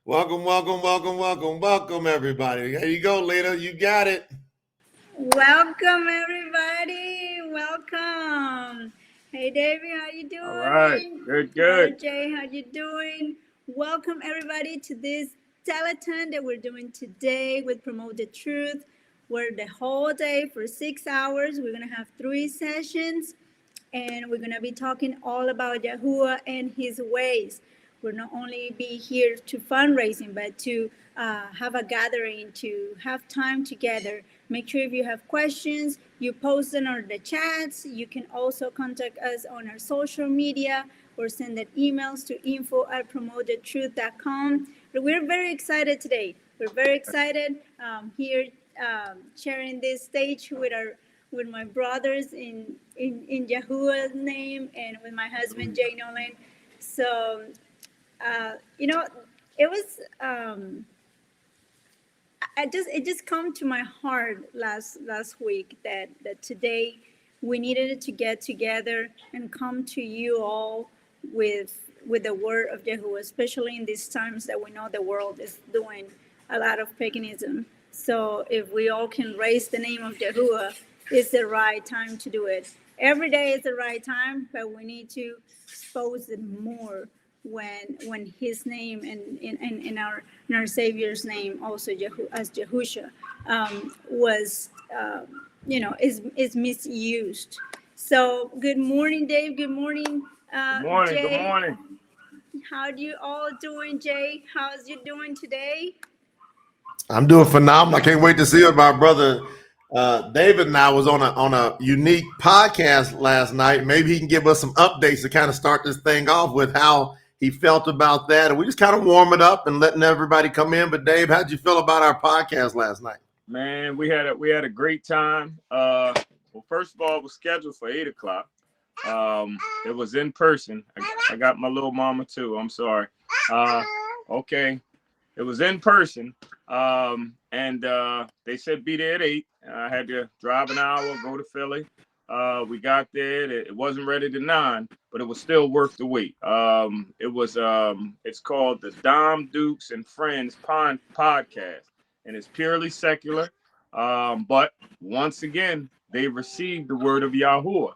Welcome, welcome, welcome, welcome, welcome, everybody. There you go, Lina. You got it. Welcome everybody. Welcome. Hey Davey, how you All right. doing? Good, Brother good. Jay, how you doing? Welcome everybody to this telethon that we're doing today with Promote the Truth. Where the whole day for 6 hours, we're gonna have 3 sessions and we're going to be talking all about Yahuwah and his ways. We'll not only be here to fundraising, but to have a gathering, to have time together. Make sure if you have questions, you post them on the chats. You can also contact us on our social media or send that emails to info@promotethetruth.com. But we're very excited today. We're very excited here sharing this stage with my brothers in Yahuwah's name and with my husband Jay Noland. So it was it just come to my heart last week that today we needed to get together and come to you all with the word of Yahuwah, especially in these times that we know the world is doing a lot of paganism. So if we all can raise the name of Yahuwah, it's the right time to do it. Every day is the right time, but we need to expose it more when His name and in our Savior's name, also as Yahusha, was is misused. So good morning, Dave. Good morning, Good morning. Good Jay. morning. How do you all doing, Jay? How's you doing today? I'm doing phenomenal. I can't wait to see what my brother David and I was on a unique podcast last night. Maybe he can give us some updates to kind of start this thing off with how he felt about that. And we just kind of warm it up and letting everybody come in. But Dave, how'd you feel about our podcast last night? Man, we had a great time. Well, first of all, it was scheduled for 8:00. It was in person. I got my little mama too. I'm sorry. Okay. It was in person. And they said be there at 8. I had to drive an hour, go to Philly. We got there. It wasn't ready to 9, but it was still worth the wait. It's called the Dom Dukes and Friends podcast, and it's purely secular. But once again, they received the word of Yahuwah.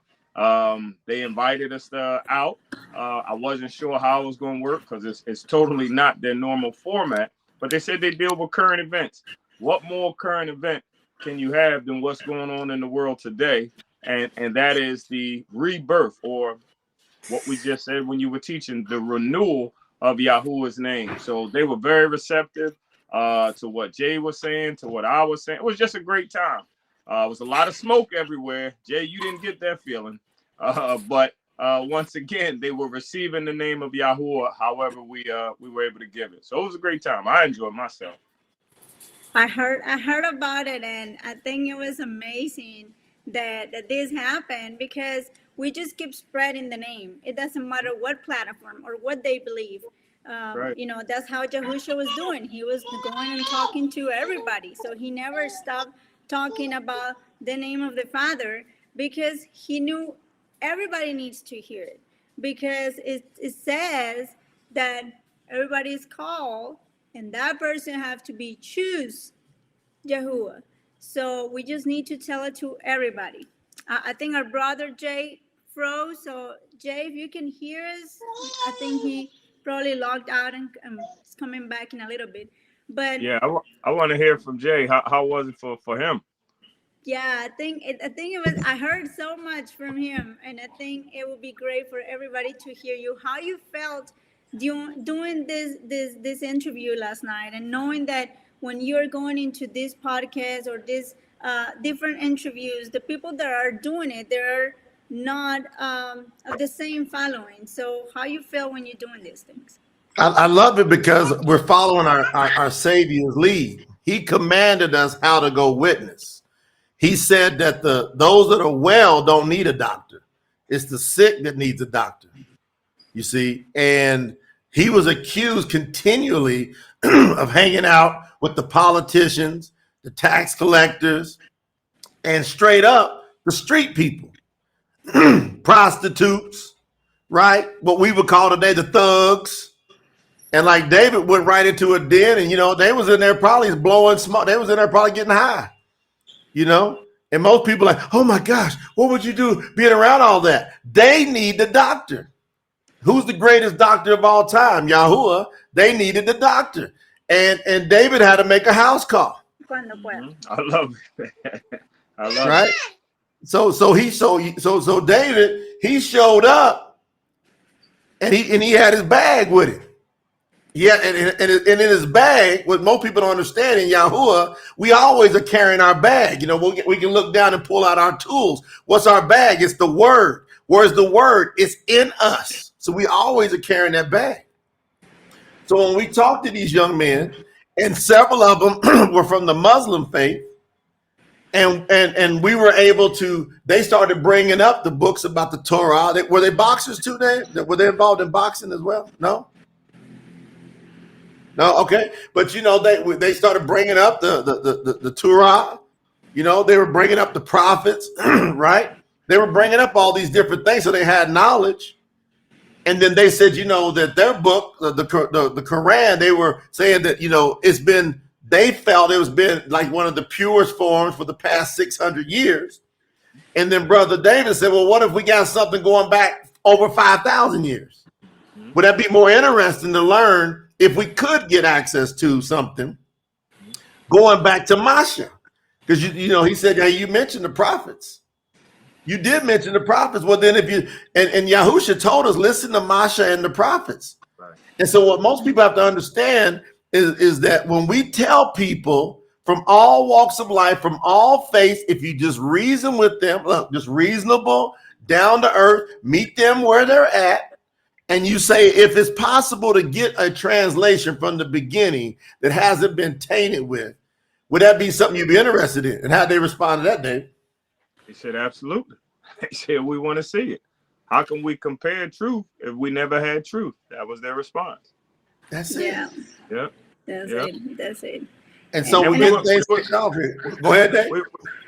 They invited us out. I wasn't sure how it was going to work because it's totally not their normal format. But they said they deal with current events. What more current event can you have than what's going on in the world today? And that is the rebirth, or what we just said when you were teaching, the renewal of Yahuwah's name. So they were very receptive to what Jay was saying, to what I was saying. It was just a great time. It was a lot of smoke everywhere. Jay, you didn't get that feeling. But once again, they were receiving the name of Yahuwah, however we were able to give it. So it was a great time. I enjoyed myself. I heard about it, and I think it was amazing that this happened because we just keep spreading the name. It doesn't matter what platform or what they believe. Right. That's how Yahusha was doing. He was going and talking to everybody. So he never stopped talking about the name of the Father because he knew everybody needs to hear it. Because it says that everybody is called and that person have to be choose Yahuwah. So we just need to tell it to everybody. I think our brother Jay froze. So Jay, if you can hear us, I think he probably logged out and is coming back in a little bit. But yeah, I want to hear from Jay. How was it for him? Yeah, I think it was. I heard so much from him, and I think it would be great for everybody to hear you how you felt doing this interview last night, and knowing that when you're going into this podcast or this different interviews, the people that are doing it, they're not of the same following. So how you feel when you're doing these things? I love it because we're following our Savior's lead. He commanded us how to go witness. He said that those that are well don't need a doctor. It's the sick that needs a doctor, you see. And he was accused continually of hanging out with the politicians, the tax collectors, and straight up the street people, prostitutes, right? What we would call today the thugs, And like David went right into a den, and they was in there probably blowing smoke. They was in there probably getting high, And most people are like, oh my gosh, what would you do being around all that? They need the doctor. Who's the greatest doctor of all time? YAHUAH. They needed the doctor. And David had to make a house call. I love it. I love right? it. So David, he showed up and he had his bag with him. Yeah, and in his bag, what most people don't understand in YAHUAH, we always are carrying our bag. We can look down and pull out our tools. What's our bag? It's the word. Where's the word? It's in us. So we always are carrying that bag. So when we talk to these young men, and several of them were from the Muslim faith, and we were able to, they started bringing up the books about the Torah. Were they boxers too, Dave? Were they involved in boxing as well? No? No, okay. But they started bringing up the Torah. They were bringing up the prophets, right? They were bringing up all these different things, so they had knowledge. And then they said, that their book, the Quran, they were saying that they felt it was been like one of the purest forms for the past 600 years. And then Brother David said, well, what if we got something going back over 5,000 years? Would that be more interesting to learn if we could get access to something going back to Masha? Because, he said, hey, you mentioned the prophets. You did mention the prophets. Well, then and Yahusha told us, listen to Masha and the prophets. Right. And so what most people have to understand is that when we tell people from all walks of life, from all faiths, if you just reason with them, look, just reasonable, down to earth, meet them where they're at, and you say, if it's possible to get a translation from the beginning that hasn't been tainted with, would that be something you'd be interested in? And how'd they respond to that, Dave? They said, absolutely. They said, we want to see it. How can we compare truth if we never had truth? That was their response. That's it. Yeah. That's it. And so we get things kicked off here. Go ahead, Dave.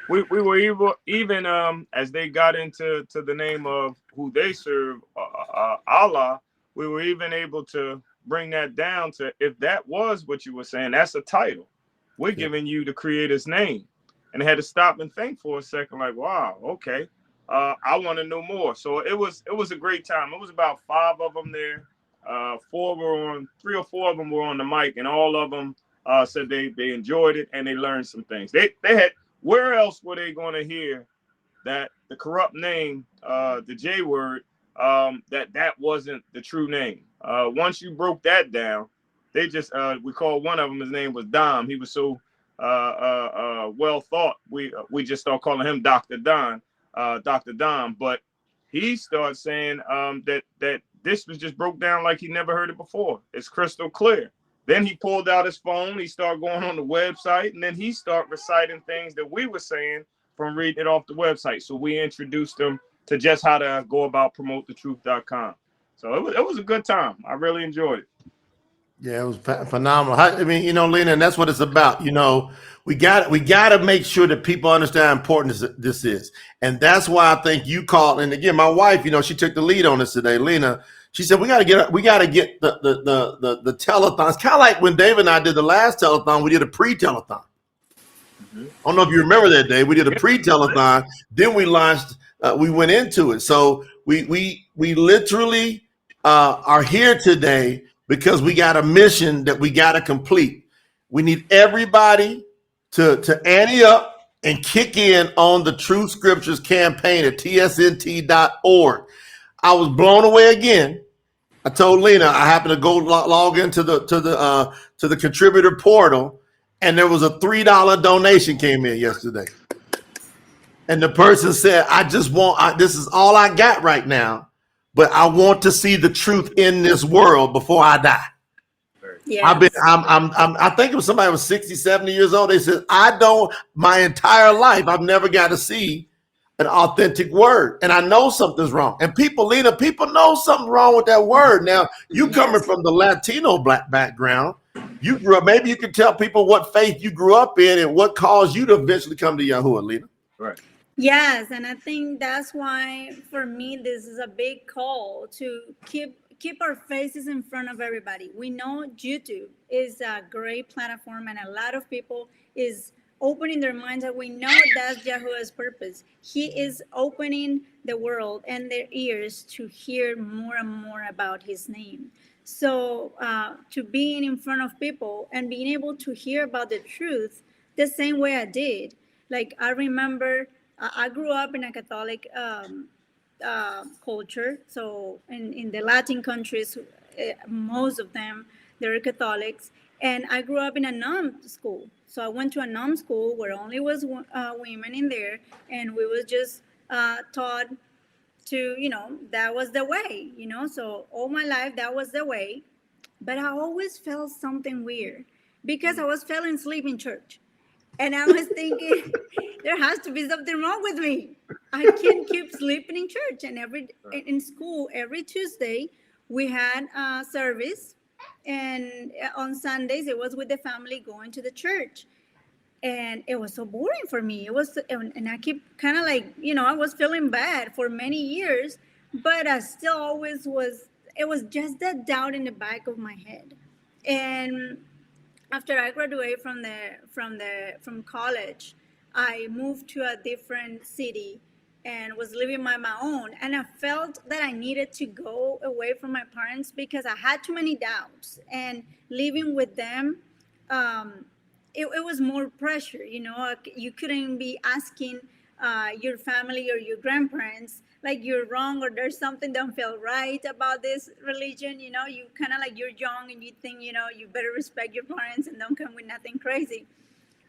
We were even as they got into the name of who they serve, Allah, we were even able to bring that down to, if that was what you were saying, that's a title. We're giving you the Creator's name. And I had to stop and think for a second, like, wow, okay. I want to know more. So it was a great time. It was about 5 of them there. 3 or 4 of them were on the mic, and all of them said they enjoyed it and they learned some things. They had, where else were they going to hear that the corrupt name, the J word, that wasn't the true name? Once you broke that down, they just we called one of them, his name was Dom. He was so well thought, we just start calling him Dr. Don, but he started saying that this was just broke down like he never heard it before. It's crystal clear. Then he pulled out his phone, he started going on the website, and then he started reciting things that we were saying from reading it off the website. So we introduced him to just how to go about promotethetruth.com. So it was a good time. I really enjoyed it. Yeah, it was phenomenal. I mean, Lina, and that's what it's about. We got to make sure that people understand how important this is. And that's why I think you called. And again, my wife, she took the lead on this today, Lina. She said, we got to get the telethon. It's kind of like when Dave and I did the last telethon, we did a pre-telethon. I don't know if you remember that day. We did a pre-telethon, then we launched, we went into it. So we literally are here today because we got a mission that we got to complete. We need everybody to ante up and kick in on the True Scriptures campaign at tsnt.org. I was blown away again. I told Lina I happened to go log into the contributor portal, and there was a $3 donation came in yesterday. And the person said, I just want, this is all I got right now, but I want to see the truth in this world before I die. Yes. I think it was somebody who was 60, 70 years old. They said, my entire life, I've never got to see an authentic word. And I know something's wrong. And Lina, people know something wrong with that word. Now, you coming from the Latino black background, you grew up, maybe you can tell people what faith you grew up in and what caused you to eventually come to YAHUAH, Lina. Right. Yes, and I think that's why for me this is a big call to keep our faces in front of everybody. We know YouTube is a great platform, and a lot of people is opening their minds, and we know that's Yahuwah's purpose. He is opening the world and their ears to hear more and more about his name. So to being in front of people and being able to hear about the truth the same way I did. Like I remember I grew up in a Catholic culture. So in the Latin countries, most of them, they're Catholics. And I grew up in a nun school. So I went to a nun school where only was women in there. And we was just taught to, that was the way, So all my life, that was the way. But I always felt something weird because I was falling asleep in church. And I was thinking, there has to be something wrong with me. I can't keep sleeping in church. And in school, every Tuesday, we had a service. And on Sundays, it was with the family going to the church. And it was so boring for me. And I keep kind of like, I was feeling bad for many years. But I still always was, it was just that doubt in the back of my head. And after I graduated from college, I moved to a different city and was living by my own. And I felt that I needed to go away from my parents because I had too many doubts. And living with them, it was more pressure. You couldn't be asking your family or your grandparents like you're wrong or there's something don't feel right about this religion. You kind of like you're young and you think, you better respect your parents and don't come with nothing crazy.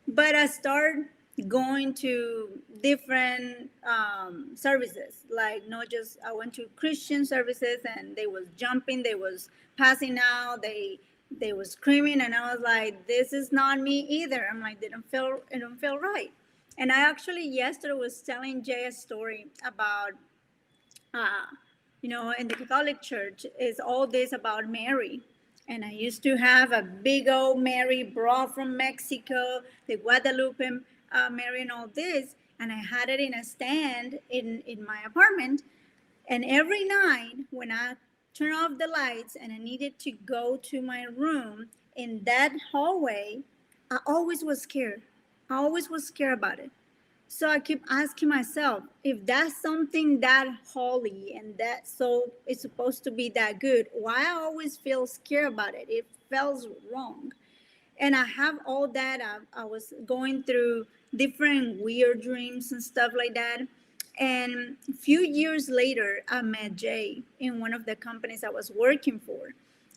But I started going to different services, like not just, I went to Christian services and they was jumping, they was passing out, they was screaming, and I was like, this is not me either. I'm like, it don't feel right. And I actually yesterday was telling Jay a story about in the Catholic Church is all this about Mary. And I used to have a big old Mary brought from Mexico, the Guadalupe Mary and all this. And I had it in a stand in my apartment. And every night when I turn off the lights and I needed to go to my room in that hallway, I always was scared. I always was scared about it. So I keep asking myself, if that's something that holy and that so it's supposed to be that good, why I always feel scared about it? It feels wrong. And I have all that. I was going through different weird dreams and stuff like that. And a few years later, I met Jay in one of the companies I was working for.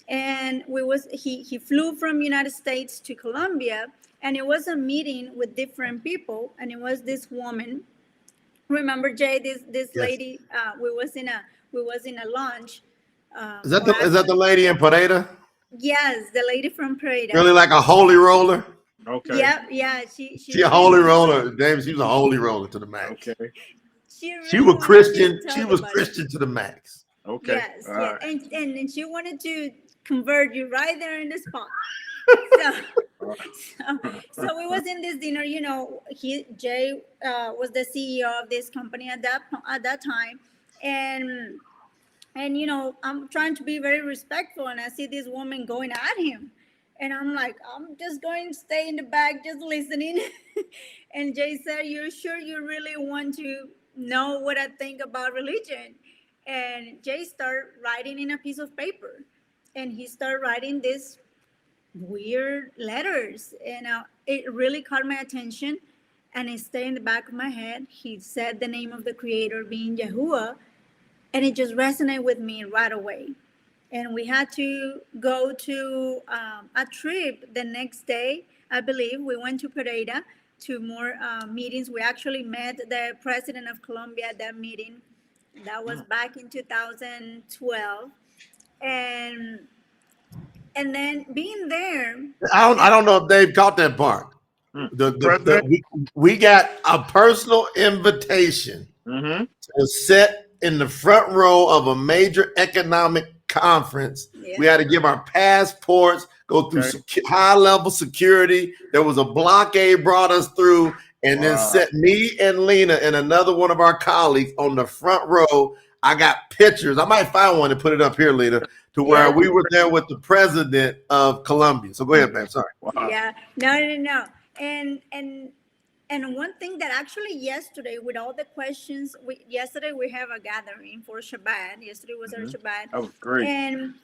And he flew from United States to Colombia, and it was a meeting with different people, and it was this woman. Remember, Jay, this yes. Lady, we was in a lunch. Is that the lady in Pareda? Yes, the lady from Pareda. Really like a holy roller? Okay. Yeah. She a holy roller. David, she was a holy roller to the max. Okay. She was Christian. She was Christian to the max. Okay. Yes. Right. And she wanted to convert you right there in the spot. So it was in this dinner. Jay was the CEO of this company at that time, and I'm trying to be very respectful, and I see this woman going at him, and I'm like, I'm just going to stay in the back, just listening. And Jay said, "You're sure you really want to know what I think about religion?" And Jay started writing in a piece of paper, and he started writing this weird letters, and it really caught my attention, and it stayed in the back of my head. He said the name of the creator being YAHUAH, and it just resonated with me right away. And we had to go to a trip the next day. I believe we went to Pareda to more meetings. We actually met the president of Colombia at that meeting. That was back in 2012. And then being there, I don't know if Dave caught that part. We got a personal invitation to sit in the front row of a major economic conference. Yeah. We had to give our passports, go through high-level security. There was a blockade brought us through, and then set me and Lina and another one of our colleagues on the front row. I got pictures. I might find one and put it up here, Lina. to where Yeah. we were there with the president of Colombia. So go ahead, man. Sorry. Wow. Yeah. No. And one thing that actually yesterday, with all the questions, yesterday we have a gathering for Shabbat. Yesterday was our Shabbat, That was great. and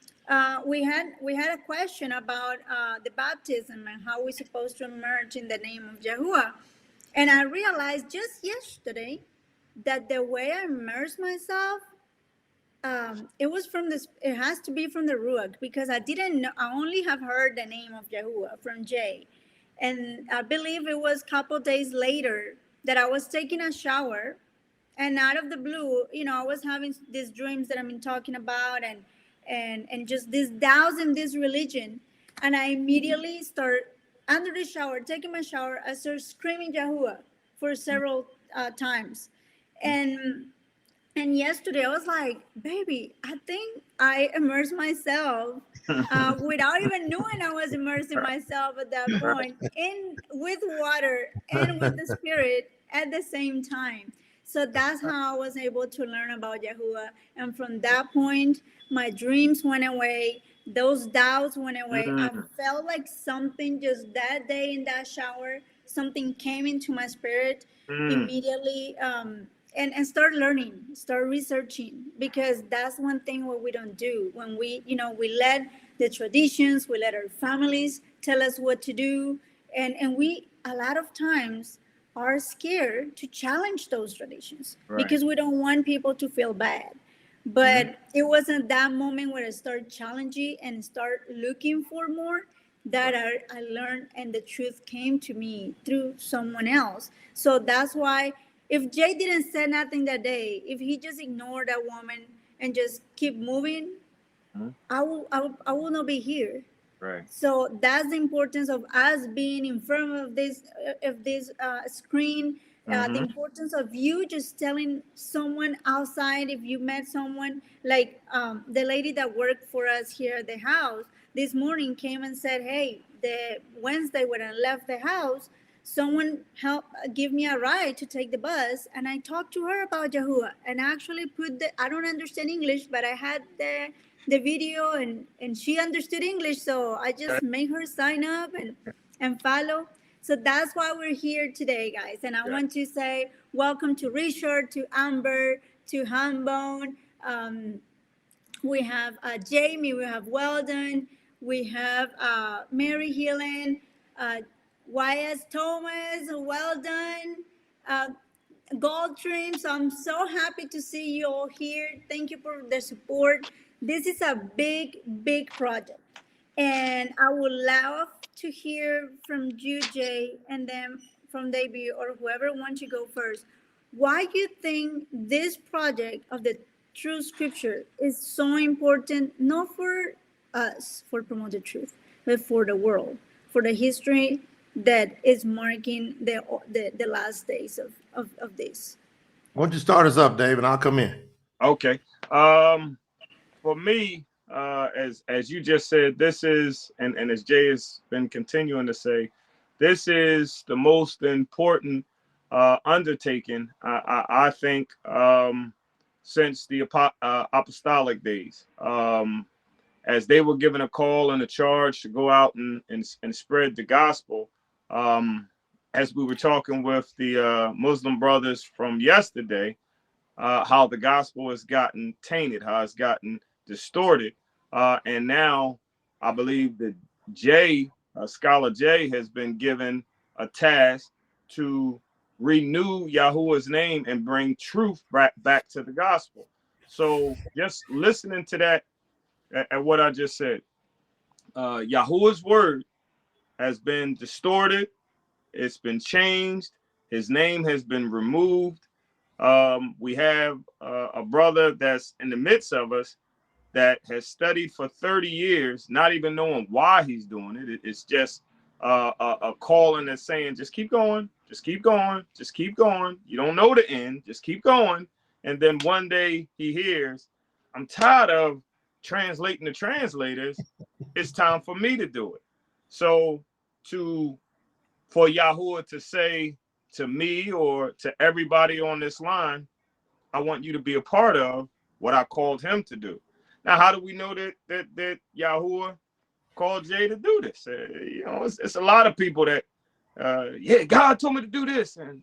we had a question about the baptism and how we're supposed to emerge in the name of Yahuwah. And I realized just yesterday that the way I immerse myself, it was from this. It has to be from the Ruach, because I didn't know. I only have heard the name of Yahuwah from Jay, and I believe it was a couple days later that I was taking a shower, and out of the blue, I was having these dreams that I've been talking about, and just this doubts in this religion, and I immediately start under the shower, taking my shower. I start screaming Yahuwah for several times, and and yesterday I was like, baby, I think I immersed myself without even knowing I was immersing myself at that point in with water and with the spirit at the same time. So that's how I was able to learn about Yahuwah. And from that point, my dreams went away. Those doubts went away. I Mm, felt like something just that day in that shower, something came into my spirit mm, immediately, and start learning, start researching, because that's one thing what we don't do when we let the traditions, we let our families tell us what to do, and we a lot of times are scared to challenge those traditions right. because we don't want people to feel bad. But it wasn't that moment where I started challenging and start looking for more that I learned, and the truth came to me through someone else. So that's why if Jay didn't say nothing that day, if he just ignored that woman and just keep moving, Mhm. I will not be here. Right. So that's the importance of us being in front of this screen. The Mm-hmm. importance of you just telling someone outside, if you met someone like the lady that worked for us here at the house this morning came and said, "Hey, the Wednesday when I left the house, someone helped give me a ride to take the bus, and I talked to her about Yahuwah, and actually put the I don't understand English, but I had the video, and she understood English, so I just made her sign up and follow." So that's why we're here today, guys. And I Yeah. want to say welcome to Richard, to Amber, to Hambone. We have Jamie, we have Weldon, we have Mary Healing, Y.S. Thomas, Weldon, uh, Gold Dream. So I'm so happy to see you all here. Thank you for the support. This is a big, big project. And I would love to hear from you, Jay, and then from David or whoever wants to go first. Why you think this project of the true scripture is so important, not for us for promote the truth, but for the world, for the history that is marking the last days of this. Why don't you start us up, Dave, and I'll come in. Okay. For me, as you just said, this is, and as Jay has been continuing to say, this is the most important undertaking, I think, since the apostolic days. As they were given a call and a charge to go out and spread the gospel. As we were talking with the Muslim brothers from yesterday, how the gospel has gotten tainted, how it's gotten distorted. And now I believe that Scholar Jay, has been given a task to renew Yahuwah's name and bring truth back to the gospel. So just listening to that, at what I just said, Yahuwah's word has been distorted, it's been changed, his name has been removed. We have a brother that's in the midst of us that has studied for 30 years, not even knowing why he's doing it. It's just a calling that's saying, just keep going, just keep going, just keep going. You don't know the end, just keep going. And then one day he hears, I'm tired of translating the translators. It's time for me to do it. So for Yahuwah to say to me or to everybody on this line, I want you to be a part of what I called him to do. Now, how do we know that YAHUAH called Jay to do this? It's a lot of people that, yeah, God told me to do this, and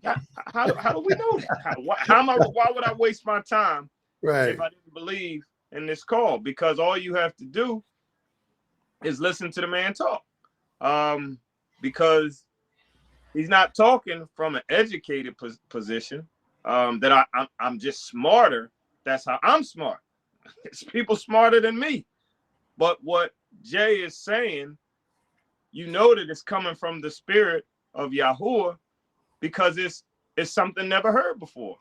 how do we know that? Why would I waste my time if I didn't believe in this call? Because all you have to do is listen to the man talk, because he's not talking from an educated position, that I'm just smarter. That's how I'm smart. It's people smarter than me. But what Jay is saying, you know that it's coming from the spirit of YAHUAH, because it's something never heard before.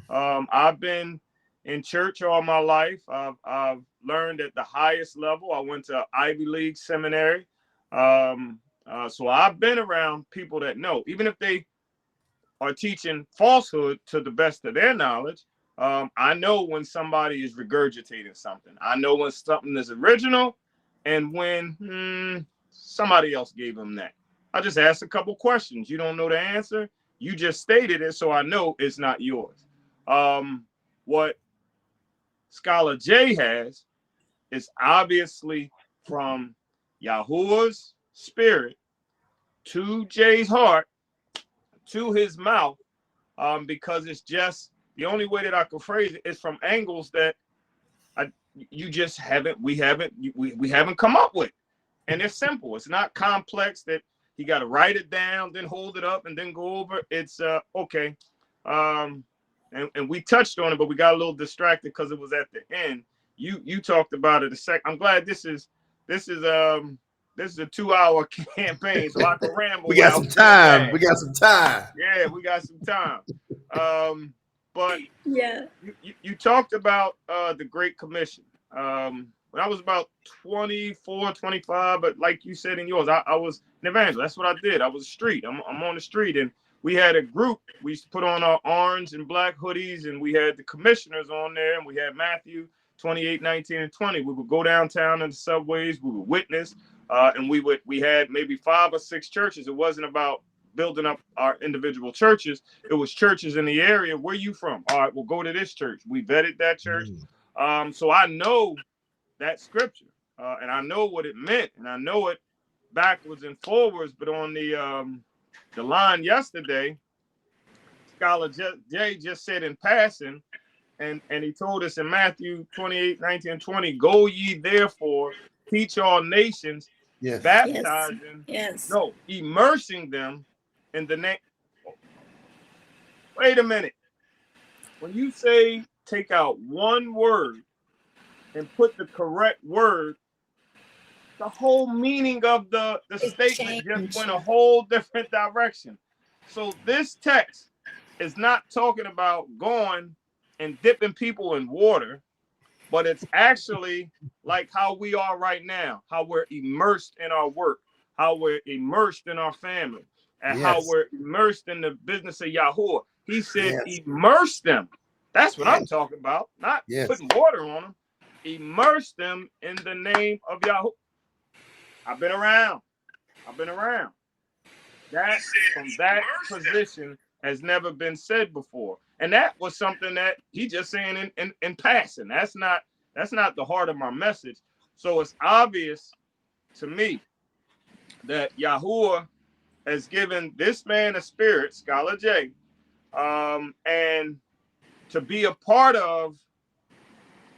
I've been in church all my life. I've learned at the highest level. I went to Ivy League seminary. So I've been around people that know, even if they are teaching falsehood to the best of their knowledge. I know when somebody is regurgitating something. I know when something is original and when somebody else gave them that. I just asked a couple questions. You don't know the answer. You just stated it, so I know it's not yours. What Scholar J has is obviously from YAHUAH's spirit to Jay's heart to his mouth, because it's just the only way that I can phrase it is from angles that we haven't come up with. And it's simple. It's not complex that you got to write it down, then hold it up, and then go over. It's okay. And we touched on it, but we got a little distracted because it was at the end. You talked about it a sec. I'm glad this is a 2-hour campaign, so I can ramble. We got some time. We got some time. Yeah, we got some time. But Yeah, you talked about the Great Commission. When I was about 24, 25, but like you said in yours, I was an evangelist. That's what I did. I was a street. I'm on the street, and we had a group. We used to put on our orange and black hoodies, and we had the commissioners on there, and we had Matthew 28, 19, and 20. We would go downtown in the subways. We would witness, and we had maybe 5 or 6 churches. It wasn't about building up our individual churches. It was churches in the area. Where you from? All right, we'll go to this church. We vetted that church. So I know that scripture, and I know what it meant, and I know it backwards and forwards. But on the line yesterday, Scholar Jay just said in passing, and he told us in Matthew 28, 19, and 20, go ye therefore, teach all nations, baptizing, immersing them in the name. Wait a minute. When you say take out one word and put the correct word, the whole meaning of the statement just went a whole different direction. So this text is not talking about going and dipping people in water, but it's actually like how we are right now, how we're immersed in our work, how we're immersed in our family, and how we're immersed in the business of YAHUAH. He said, immerse them. That's what I'm talking about, not putting water on them. Immerse them in the name of YAHUAH. I've been around. That from that position has never been said before. And that was something that he just saying in passing. That's not the heart of my message. So it's obvious to me that YAHUAH has given this man a spirit, Scholar J, and to be a part of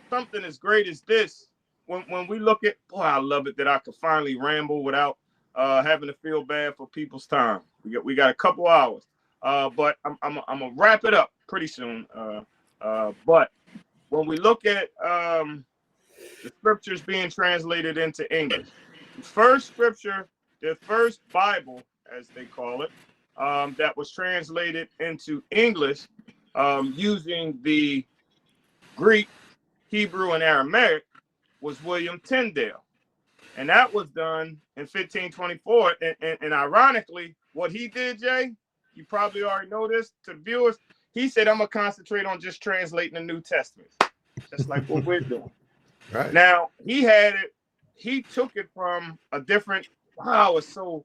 something as great as this. When we look at, boy, I love it that I could finally ramble without having to feel bad for people's time. We got a couple hours, but I'm gonna wrap it up pretty soon. But when we look at the scriptures being translated into English, the first scripture, the first Bible, as they call it, that was translated into English using the Greek, Hebrew, and Aramaic was William Tyndale. And that was done in 1524. And ironically, what he did, Jay, you probably already know this to the viewers, he said, I'm going to concentrate on just translating the New Testament, just like what we're doing. Right. Now, he took it from a different, the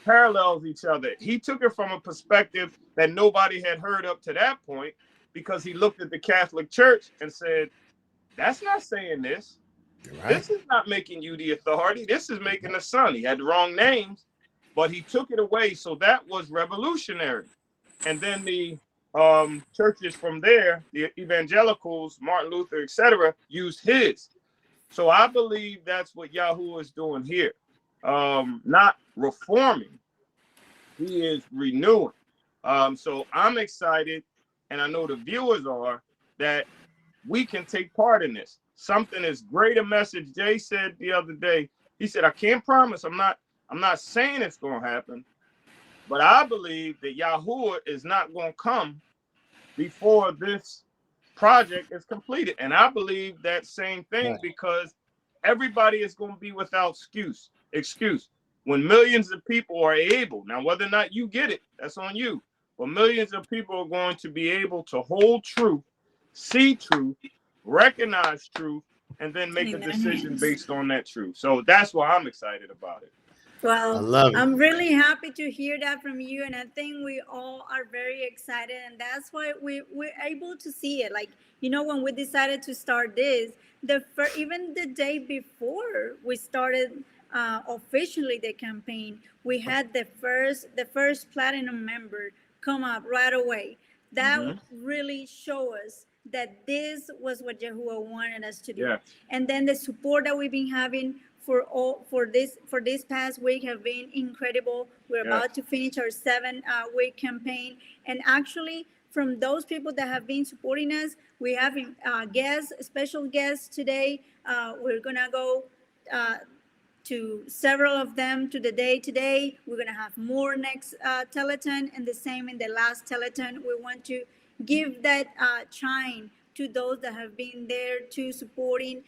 parallels each other. He took it from a perspective that nobody had heard up to that point, because he looked at the Catholic Church and said, that's not saying this. Right. This is not making you the authority. This is making the son. He had the wrong names, but he took it away. So that was revolutionary. And then the churches from there, the evangelicals, Martin Luther, etc., used his. So I believe that's what YAHUAH is doing here. Not reforming, he is renewing. So I'm excited, and I know the viewers are, that we can take part in this. Something as great a message. Jay said the other day, he said, I can't promise, I'm not saying it's gonna happen, but I believe that YAHUAH is not gonna come before this project is completed. And I believe that same thing, because everybody is going to be without excuse. When millions of people are able, now whether or not you get it, that's on you. But millions of people are going to be able to hold truth, see truth, recognize truth, and then make a decision based on that truth. So that's why I'm excited about it. Well, I love it. I'm really happy to hear that from you, and I think we all are very excited, and that's why we're able to see it. Like, when we decided to start this, even the day before we started officially the campaign, we had the first platinum member come up right away. That really showed us that this was what YAHUAH wanted us to do. Yeah. And then the support that we've been having for this past week have been incredible. We're about to finish our 7-week campaign, and actually from those people that have been supporting us, we have special guests today. We're gonna go to several of them to the day today. We're gonna have more next telethon, and the same in the last telethon. We want to give that shine to those that have been there to supporting.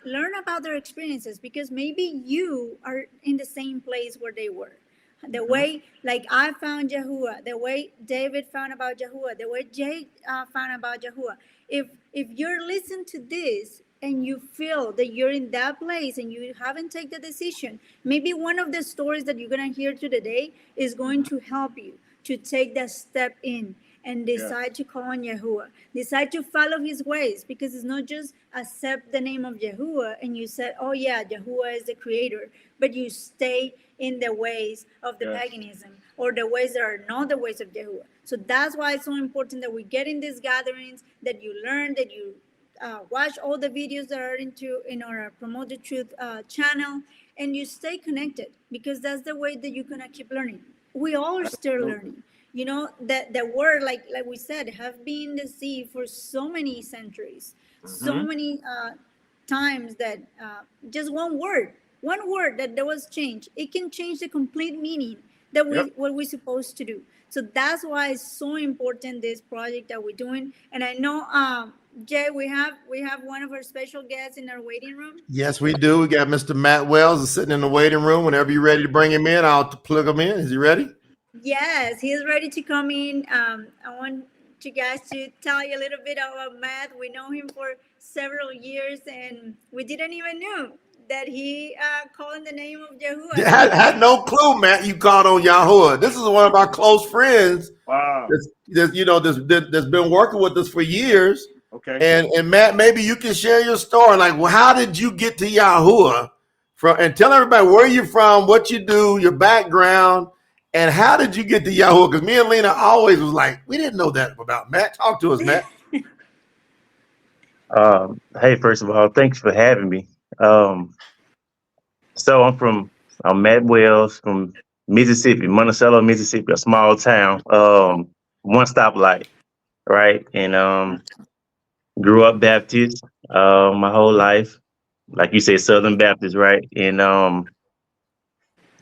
Learn about their experiences, because maybe you are in the same place where they were. The way, like I found YAHUAH, the way David found about YAHUAH, the way Jay found about YAHUAH. If you're listening to this and you feel that you're in that place and you haven't taken the decision, maybe one of the stories that you're gonna hear today is going to help you to take that step in and decide to call on YAHUAH, decide to follow his ways, because it's not just accept the name of YAHUAH and you said, oh yeah, YAHUAH is the creator, but you stay in the ways of the paganism or the ways that are not the ways of YAHUAH. So that's why it's so important that we get in these gatherings, that you learn, that you watch all the videos that are in our Promote the Truth channel, and you stay connected, because that's the way that you're gonna keep learning. We all are still learning. That the word, like we said, have been deceived for so many centuries, so many times, that just one word that there was changed, it can change the complete meaning that what we're supposed to do. So that's why it's so important, this project that we're doing. And I know, Jay, we have one of our special guests in our waiting room. Yes, we do. We got Mr. Matt Wells sitting in the waiting room. Whenever you're ready to bring him in, I'll plug him in. Is he ready? Yes, he's ready to come in. I want you guys to tell you a little bit about Matt. We know him for several years, and we didn't even know that he called in the name of YAHUAH. I had no clue, Matt, you called on YAHUAH. This is one of our close friends. Wow. That's been working with us for years. Okay. And Matt, maybe you can share your story. Like, well, how did you get to YAHUAH? And tell everybody where you're from, what you do, your background, and how did you get to YAHUAH? Because me and Lina always was like, we didn't know that about Matt. Talk to us, Matt. Hey, first of all, thanks for having me. So I'm Matt Wells from Mississippi, Monticello, Mississippi, a small town. One stoplight, right? And grew up Baptist my whole life, like you say, Southern Baptist, right? And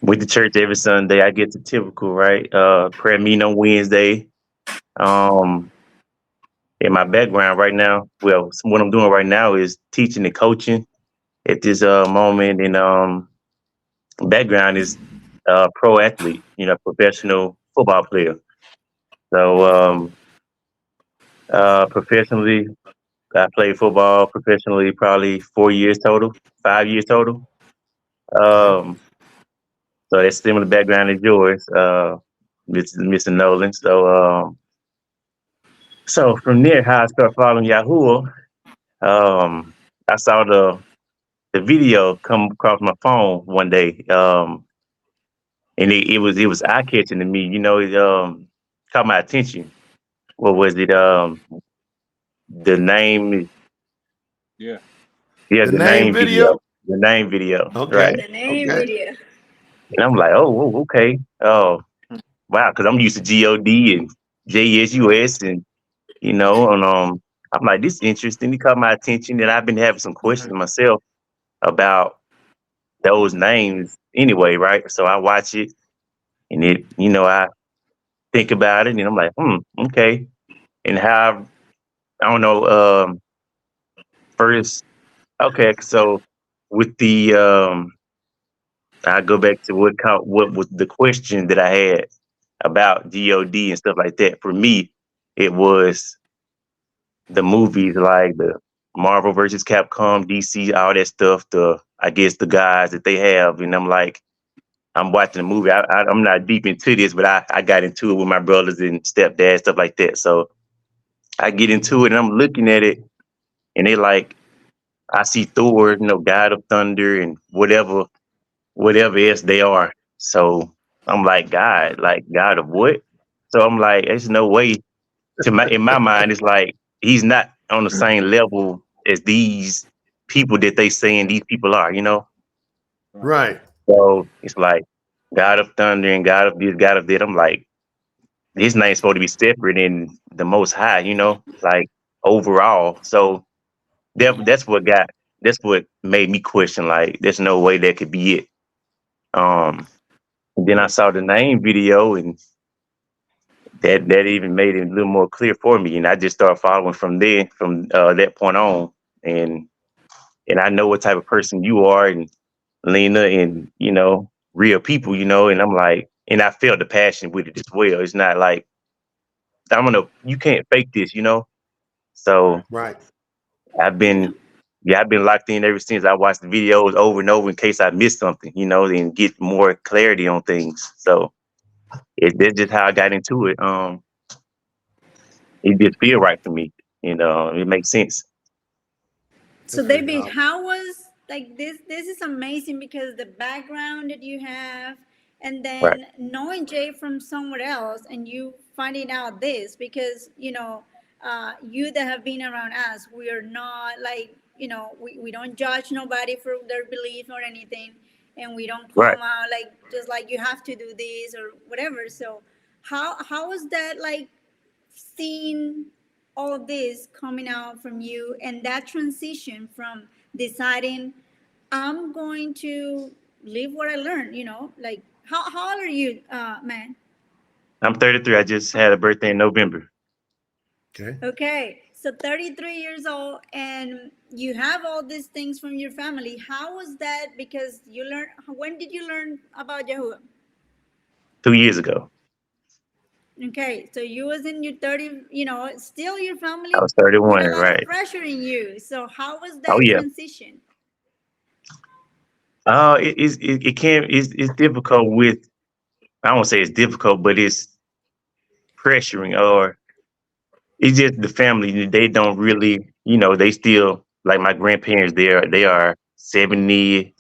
with the church every Sunday, I get the typical, right? Prayer meeting on Wednesday. In my background right now, well, what I'm doing right now is teaching and coaching at this moment. And background is pro athlete, professional football player. So professionally, I played football professionally probably 4 years total, 5 years total. So that's similar background as yours, Mr. Noland. So from there, how I started following YAHUAH, I saw the video come across my phone one day, and it was eye catching to me. It caught my attention. What was it? The name, Yeah. yeah, The the name name video, video. the name video, Okay. right? The name Okay. video. And I'm like, oh, okay, oh, wow, because I'm used to God and JSUS, and and I'm like, this is interesting. It caught my attention, and I've been having some Mhm. questions myself about those names anyway, right? So I watch it, and I think about it, and I'm like, okay. And how I don't know, first, okay, so with the I go back to what was the question that I had about God and stuff like that. For me, it was the movies like the Marvel versus Capcom, DC, all that stuff. I guess the guys that they have, and I'm like, I'm watching the movie. I'm not deep into this, but I got into it with my brothers and stepdad, stuff like that. So I get into it and I'm looking at it, and they like, I see Thor, God of Thunder and whatever else they are. So I'm like God of what? So I'm like, there's no way in my mind, it's like he's not on the same level as these people that they saying these people are. Right. Right. So it's like God of Thunder and God of this, God of that. I'm like, his name's supposed to be separate and the most high, like overall. So that's what made me question, like, there's no way that could be it. Um and then I saw the name video, and that even made it a little more clear for me. And I just started following from there, from that point on. And I know what type of person you are, and Lena, and real people, and I'm like, and I felt the passion with it as well. It's not like, I'm gonna you can't fake this. So Right. I've been yeah, I've been locked in ever since. I watched the videos over and over in case I missed something, and get more clarity on things. So that's just how I got into it. It just feel right for me, and it makes sense. So That's pretty David, powerful. how was like this is amazing because the background that you have and Right, then knowing Jay from somewhere else and you finding out this because you that have been around us, we are not like we don't judge nobody for their belief or anything, and we don't right. come out like just like you have to do this or whatever. So how was that like seeing all of this coming out from you and that transition from deciding I'm going to live what I learned, like how old are you, man? I'm 33. I just had a birthday in November. Okay. Okay, so 33 years old and you have all these things from your family. How was that? Because you learned, when did you learn about Yahuwah? 2 years ago, Okay, so you was in your 30, still your I family was 31. put a lot of Right. pressure in you. So how was Oh that yeah. transition? It can it's difficult with. I won't say it's difficult, but it's pressuring, or it's just the family. They don't really, they still, like my grandparents. They are 70,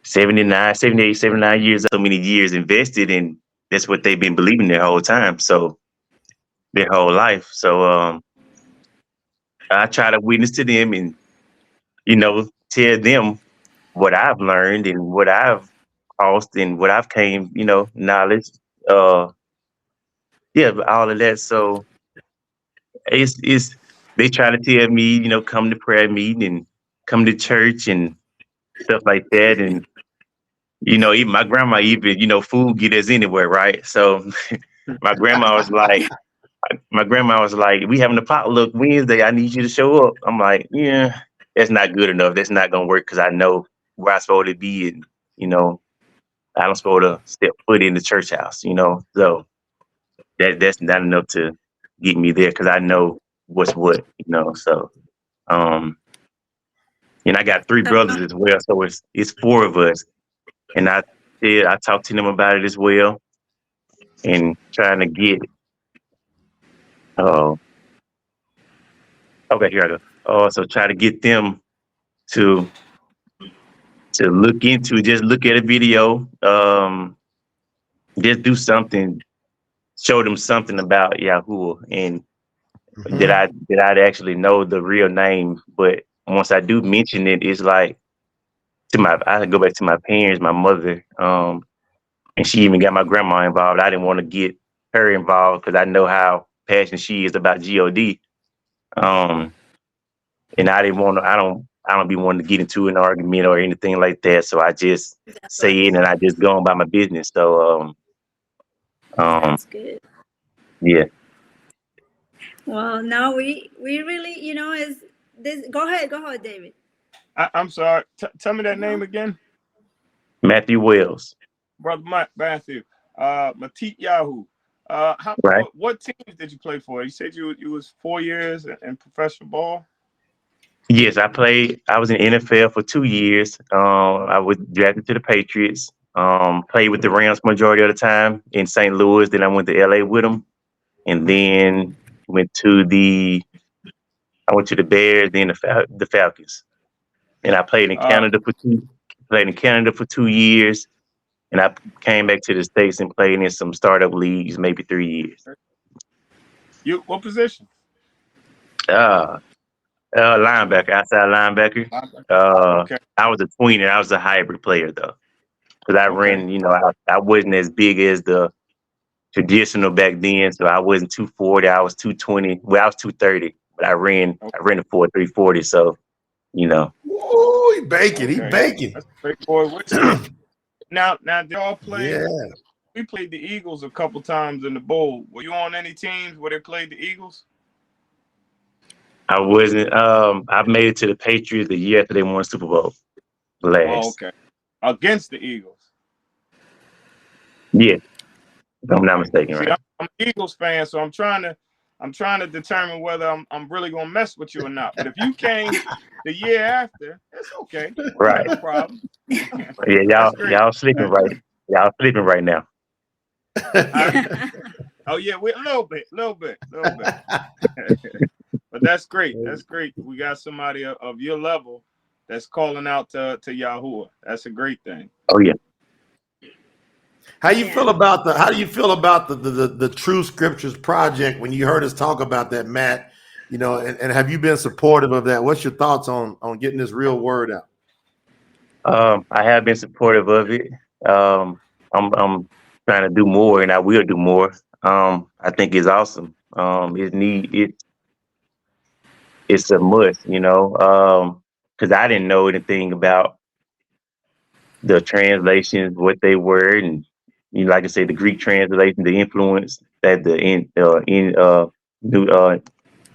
79, 78, 79 years. So many years invested, and that's what they've been believing their whole time. So their whole life. So I try to witness to them, and tell them what I've learned and what I've cost and what I've came, knowledge. Uh, yeah, but all of that. So it's they try to tell me, come to prayer meeting and come to church and stuff like that. And even my grandma, even food get us anywhere, right? So my grandma was like, we having a potluck Wednesday. I need you to show up. I'm like, yeah, that's not good enough. That's not gonna work because I know where I'm supposed to be, and I'm supposed to step foot in the church house. So that's not enough to get me there because I know what's what. So um, and I got three brothers as well, so it's four of us, and I talked to them about it as well, and trying to get uh Okay, here I go. So try to get them to just look at a video, just do something, show them something about Yahuwah, and Mhm. that I'd actually know the real name. But once I do mention it, it's like I go back to my parents, my mother, and she even got my grandma involved. I didn't want to get her involved because I know how passionate she is about God. Um, and I didn't want to. I don't be wanting to get into an argument or anything like that. So I just That's say it and I just go on by my business. So um, that's good. yeah, Well, now we really, is this. Go ahead, David. I'm sorry. Tell me that Uh-huh. name again, Matthew Wells, brother Matthew. Matit Yahoo. right? What teams did you play for? You said you was 4 years in professional ball. Yes, I played. I was in NFL for 2 years. I was drafted to the Patriots. Played with the Rams majority of the time in St. Louis. Then I went to LA with them, and then went to the I went to the Bears, then the Falcons, and I Uh, played in Canada for 2 years, and I came back to the States and played in some startup leagues, maybe 3 years. you what position? Uh, Linebacker, outside linebacker. Okay. I was a tweener. I was a hybrid player though, because I Okay. ran. I wasn't as big as the traditional back then, so I wasn't 240. I was 220. Well, I was 230, but I ran. Okay. I ran a 4.340. So you know, Ooh, he baking. He Okay. baking. That's a big boy whiskey. Now did y'all play? Yeah. We played the Eagles a couple times in the bowl. Were you on any teams where they played the Eagles? I wasn't. I made it to the Patriots the year after they won Super Bowl Oh, last. okay. Against the Eagles. Yeah, if I'm not Okay. mistaken, See, right? I'm an Eagles fan, so I'm trying to determine whether I'm really gonna mess with you or not. But if you came the year after, it's okay. Right. No problem. Yeah, That's great. y'all sleeping That's right. great. Y'all sleeping right now. Huh? Oh yeah, we a little bit. But that's great. That's great. We got somebody of your level that's calling out to Yahuwah. That's a great thing. Oh yeah. How do Yeah. you feel about the True Scriptures project when you heard us talk about that, Matt? And have you been supportive of that? What's your thoughts on getting this real word out? I have been supportive of it. I'm trying to do more, and I will do more. I think it's awesome. It's a must, because I didn't know anything about the translations, what they were, and like I said, the Greek translation, the influence that the New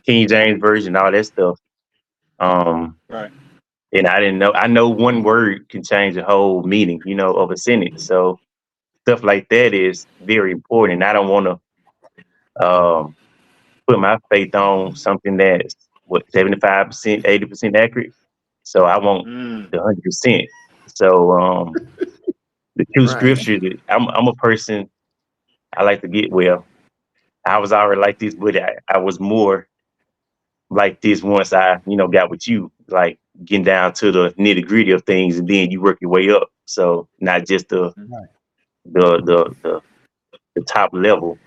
King James version, all that stuff. Um, Right. and I didn't know. I know one word can change the whole meaning, of a sentence. So stuff like that is very important. I don't want to put my faith on something that's 75%, 80% accurate. So I want Mm. the 100%. So the two Right. scriptures. I'm a person. I like to get well. I was already like this, but I was more like this once I, got with you, like getting down to the nitty gritty of things, and then you work your way up. So not just Right. the top level,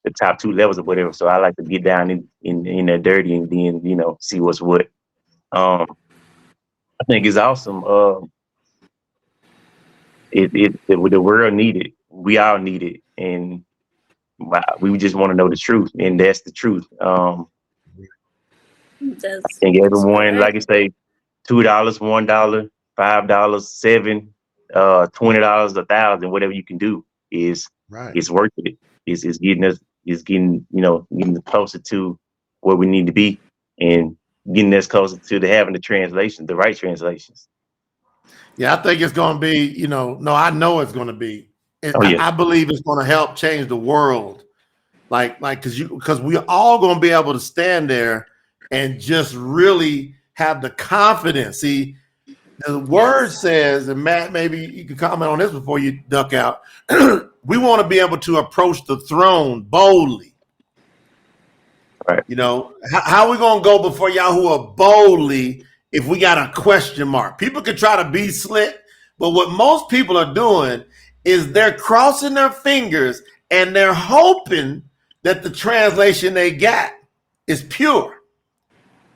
the top two levels or whatever. So I like to get down in that dirty and then see what's what. I think it's awesome. The world need it. We all need it, and we just want to know the truth, and that's the truth. I think That's everyone, like correct. I say, $2, $1, $5, $7, $20, 1,000, whatever you can do Right. is worth it. Is getting us getting closer to where we need to be and getting us closer to having the right translations. Yeah, I think it's going to be, no, I know it's going to be. Oh yeah, I believe it's going to help change the world. Because we're all going to be able to stand there and just really have the confidence. See, the word Yes. says, and Matt, maybe you can comment on this before you duck out. We want to be able to approach the throne boldly. Right. You know, how we gonna go before Yahuwah boldly if we got a question mark? People can try to be slick, but what most people are doing is they're crossing their fingers and they're hoping that the translation they got is pure.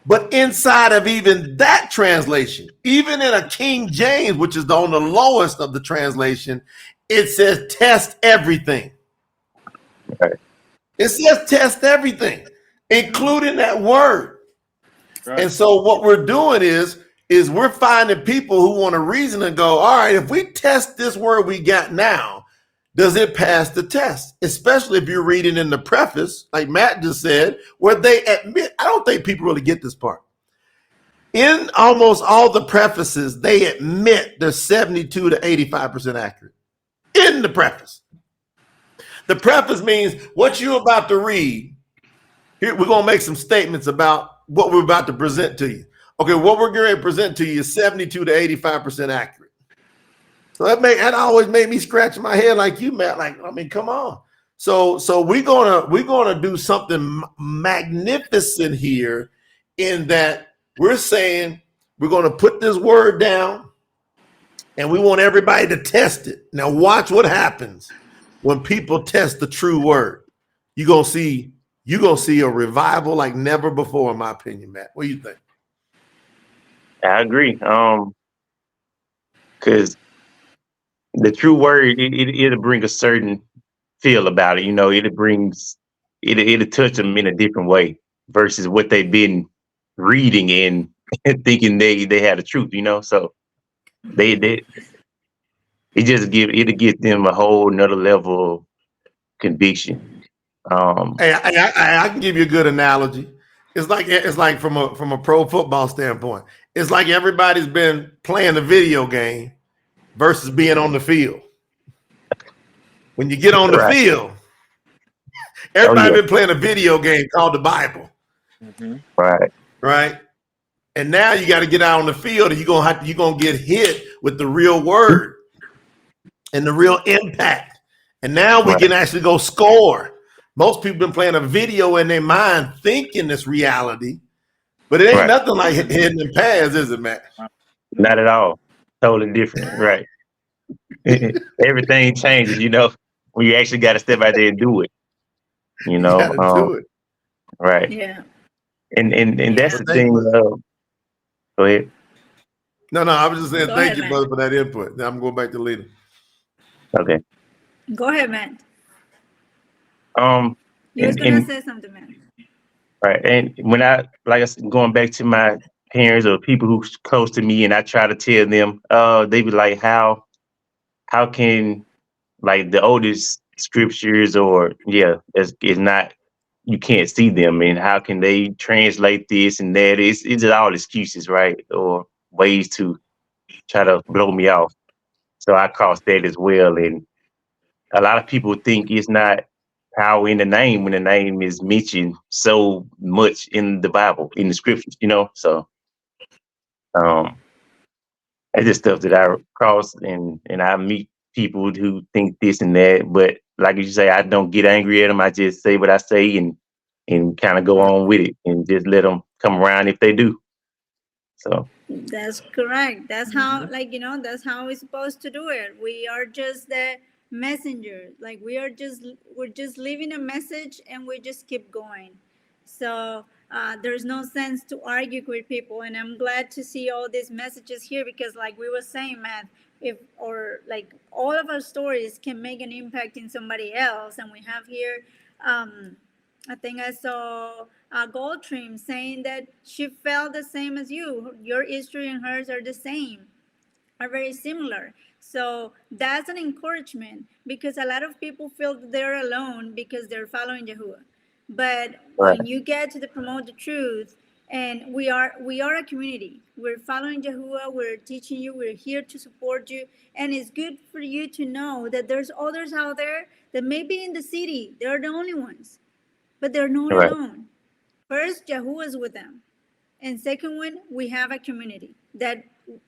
But inside of even that translation, even in a King James, which is on the lowest of the translation, it says test everything. Right. It says test everything, including that word. Right. And so what we're doing is we're finding people who want to reason and go, all right, if we test this word we got now, does it pass the test? Especially if you're reading in the preface, like Matt just said, where they admit, I don't think people really get this part. In almost all the prefaces, they admit they're 72 to 85% accurate. In the preface. The preface means what you're about to read. Here, we're going to make some statements about what we're about to present to you. Okay, what we're going to present to you is 72 to 85% accurate. So that always made me scratch my head like you, Matt. Like, I mean, come on. So we're gonna do something magnificent here, in that we're saying we're gonna put this word down, and we want everybody to test it. Now, watch what happens when people test the true word. You're gonna see a revival like never before, in my opinion, Matt. What do you think? I agree. Because the true word, it'll bring a certain feel about it. You know, it'll touch them in a different way versus what they've been reading and thinking they had the truth. You know, so it'll give them a whole another level of conviction. Hey, I can give you a good analogy. It's like from a pro football standpoint. It's like everybody's been playing a video game versus being on the field. When you get on the Right. field, Oh everybody yeah. been playing a video game called the Bible, Right. right? And now you got to get out on the field, and you're gonna get hit with the real word and the real impact. And now we Right. can actually go score. Most people been playing a video in their mind, thinking it's reality, but it ain't Right. nothing like hitting and pass, is it, Matt? Not at all. Totally different. Right. Everything changes. You know, when you actually got to step out there and do it. You You got know. to do it. Right. Yeah. And that's Yeah. the thing. Go ahead. No, I was just saying Go thank ahead, you, Matt. brother, for that input. Now I'm going back to Lina. Okay. Go ahead, Matt. You was And gonna say something, Matt. right. And when like I said, going back to my parents or people who's close to me, and I try to tell them, they be like, how can, like, the oldest scriptures, or is not, you can't see them, and how can they translate this and that? It's just all excuses, right? Or ways to try to blow me off. So I cross that as well. And a lot of people think it's not power in the name when the name is mentioned so much in the Bible, in the scriptures, you know? So um it's just stuff that I cross, and I meet people who think this and that. But like you say, I don't get angry at them. I just say what I say, and kind of go on with it, and just let them come around if they do. So That's correct. That's how, like, that's how we're supposed to do it. We are just the messenger. Like, we're just leaving a message, and we just keep going. So there's no sense to argue with people. And I'm glad to see all these messages here, because, like we were saying, Matt, like, all of our stories can make an impact in somebody else. And we have here, I think I saw Gold Trim saying that she felt the same as you. Your history and hers are the same, are very similar. So that's an encouragement, because a lot of people feel that they're alone because they're following Yahuwah. But right, when you get to the promote the truth, and we are a community. We're following Yahuwah. We're teaching you. We're here to support you, and it's good for you to know that there's others out there that may be in the city. They're the only ones, but they're not right, alone. First, Yahuwah is with them. And second one, we have a community that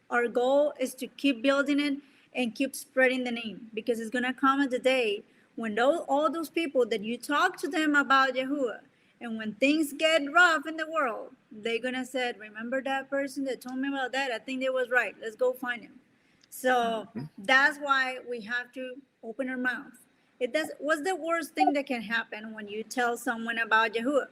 our goal is to keep building it and keep spreading the name, because it's going to come at the day when all those people that you talk to them about Yahuwah, And when things get rough in the world, they're gonna say, remember that person that told me about that? I think they was right. Let's go find him. So that's why we have to open our mouth. It does. What's the worst thing that can happen when you tell someone about YAHUAH?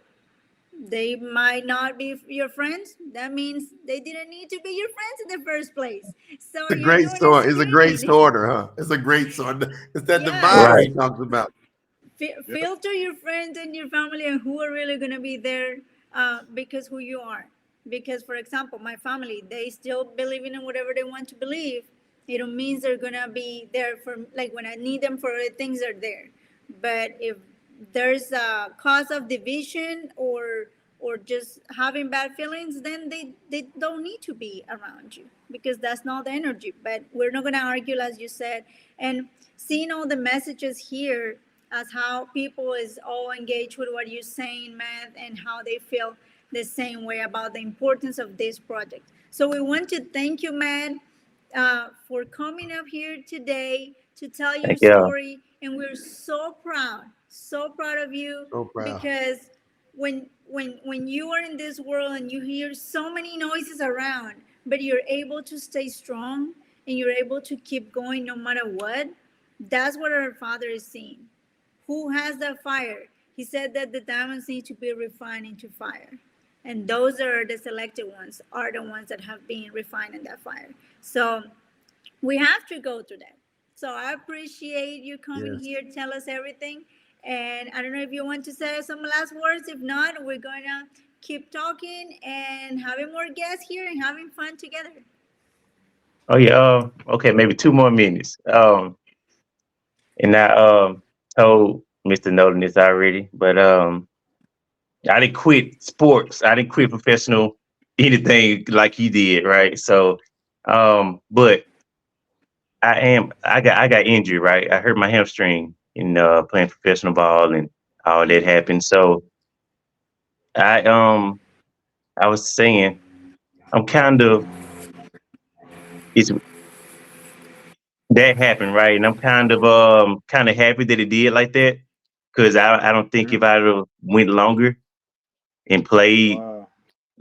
They might not be your friends. That means they didn't need to be your friends in the first place. So It's a you're great doing a story. It's a great screen. story, huh? It's a great story. It's that Yes. dividing Right. he talks about. Filter your friends and your family and who are really going to be there because who you are. Because, for example, my family, they still believe in whatever they want to believe. It means they're going to be there for, like, when I need them for things, are there. But if there's a cause of division or just having bad feelings, then they don't need to be around you because that's not the energy. But we're not going to argue, as you said. And seeing all the messages here as how people is all engaged with what you're saying, Matt, and how they feel the same way about the importance of this project. So we want to thank you, Matt, for coming up here today to tell your Thank you. story. And we're so proud of you, So proud. because when you are in this world and you hear so many noises around, but you're able to stay strong and you're able to keep going no matter what, that's what our Father is seeing. Who has that fire? He said that the diamonds need to be refined into fire. And those are the selected ones, are the ones that have been refined in that fire. So we have to go through that. So I appreciate you coming Yes. here, tell us everything. And I don't know if you want to say some last words. If not, we're going to keep talking and having more guests here and having fun together. Oh yeah. Okay, maybe 2 more minutes. And I told Mr. Nolan this already, but I didn't quit sports. I didn't quit professional anything like he did, right? So, but I got injured, right? I hurt my hamstring in playing professional ball, and all that happened. So I I was saying I'm kind of it's that happened, right? And I'm kind of happy that it did like that, because I don't think if I'd have went longer and played Wow.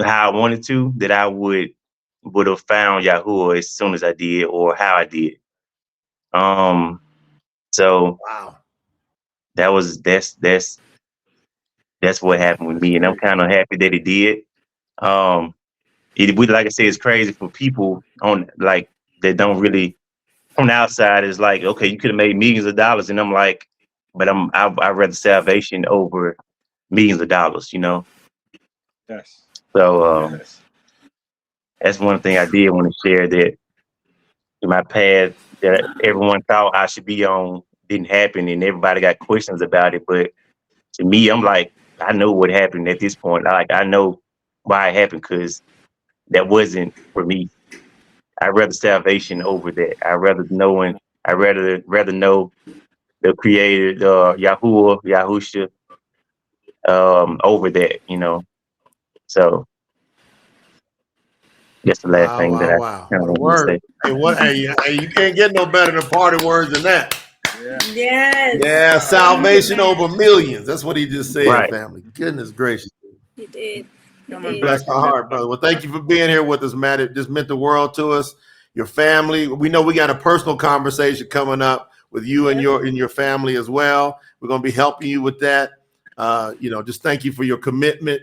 how I wanted to, that I would have found YAHUAH as soon as I did, or how I did. Um, so Wow. that's what happened with That's me, and I'm great. kind of happy that it did. Um, like I said, it's crazy for people on like that don't really from the outside. It's like, okay, you could have made millions of dollars, and I'm like, but I rather salvation over millions of dollars, you know. Yes. So Yes. that's one thing I did want to share, that in my path that everyone thought I should be on didn't happen, and everybody got questions about it. But to me, I'm like, I know what happened at this point. Like, I know why it happened, because that wasn't for me. I rather salvation over that. I rather know the creator, Yahuwah, Yahusha, over that, you know. So that's the last Wow, thing that wow, I wow. kind What of a wanted to word. say. Hey, you can't get no better than party words than that. Yeah. Yes. Yeah, Thank you, salvation over man. millions. That's what he just said, Right. family. Goodness gracious. You did. You Coming You did. back bless to our that. heart, brother. Well, thank you for being here with us, Matt. It just meant the world to us. Your family. We know we got a personal conversation coming up with you and Yep. your family as well. We're going to be helping you with that. Just thank you for your commitment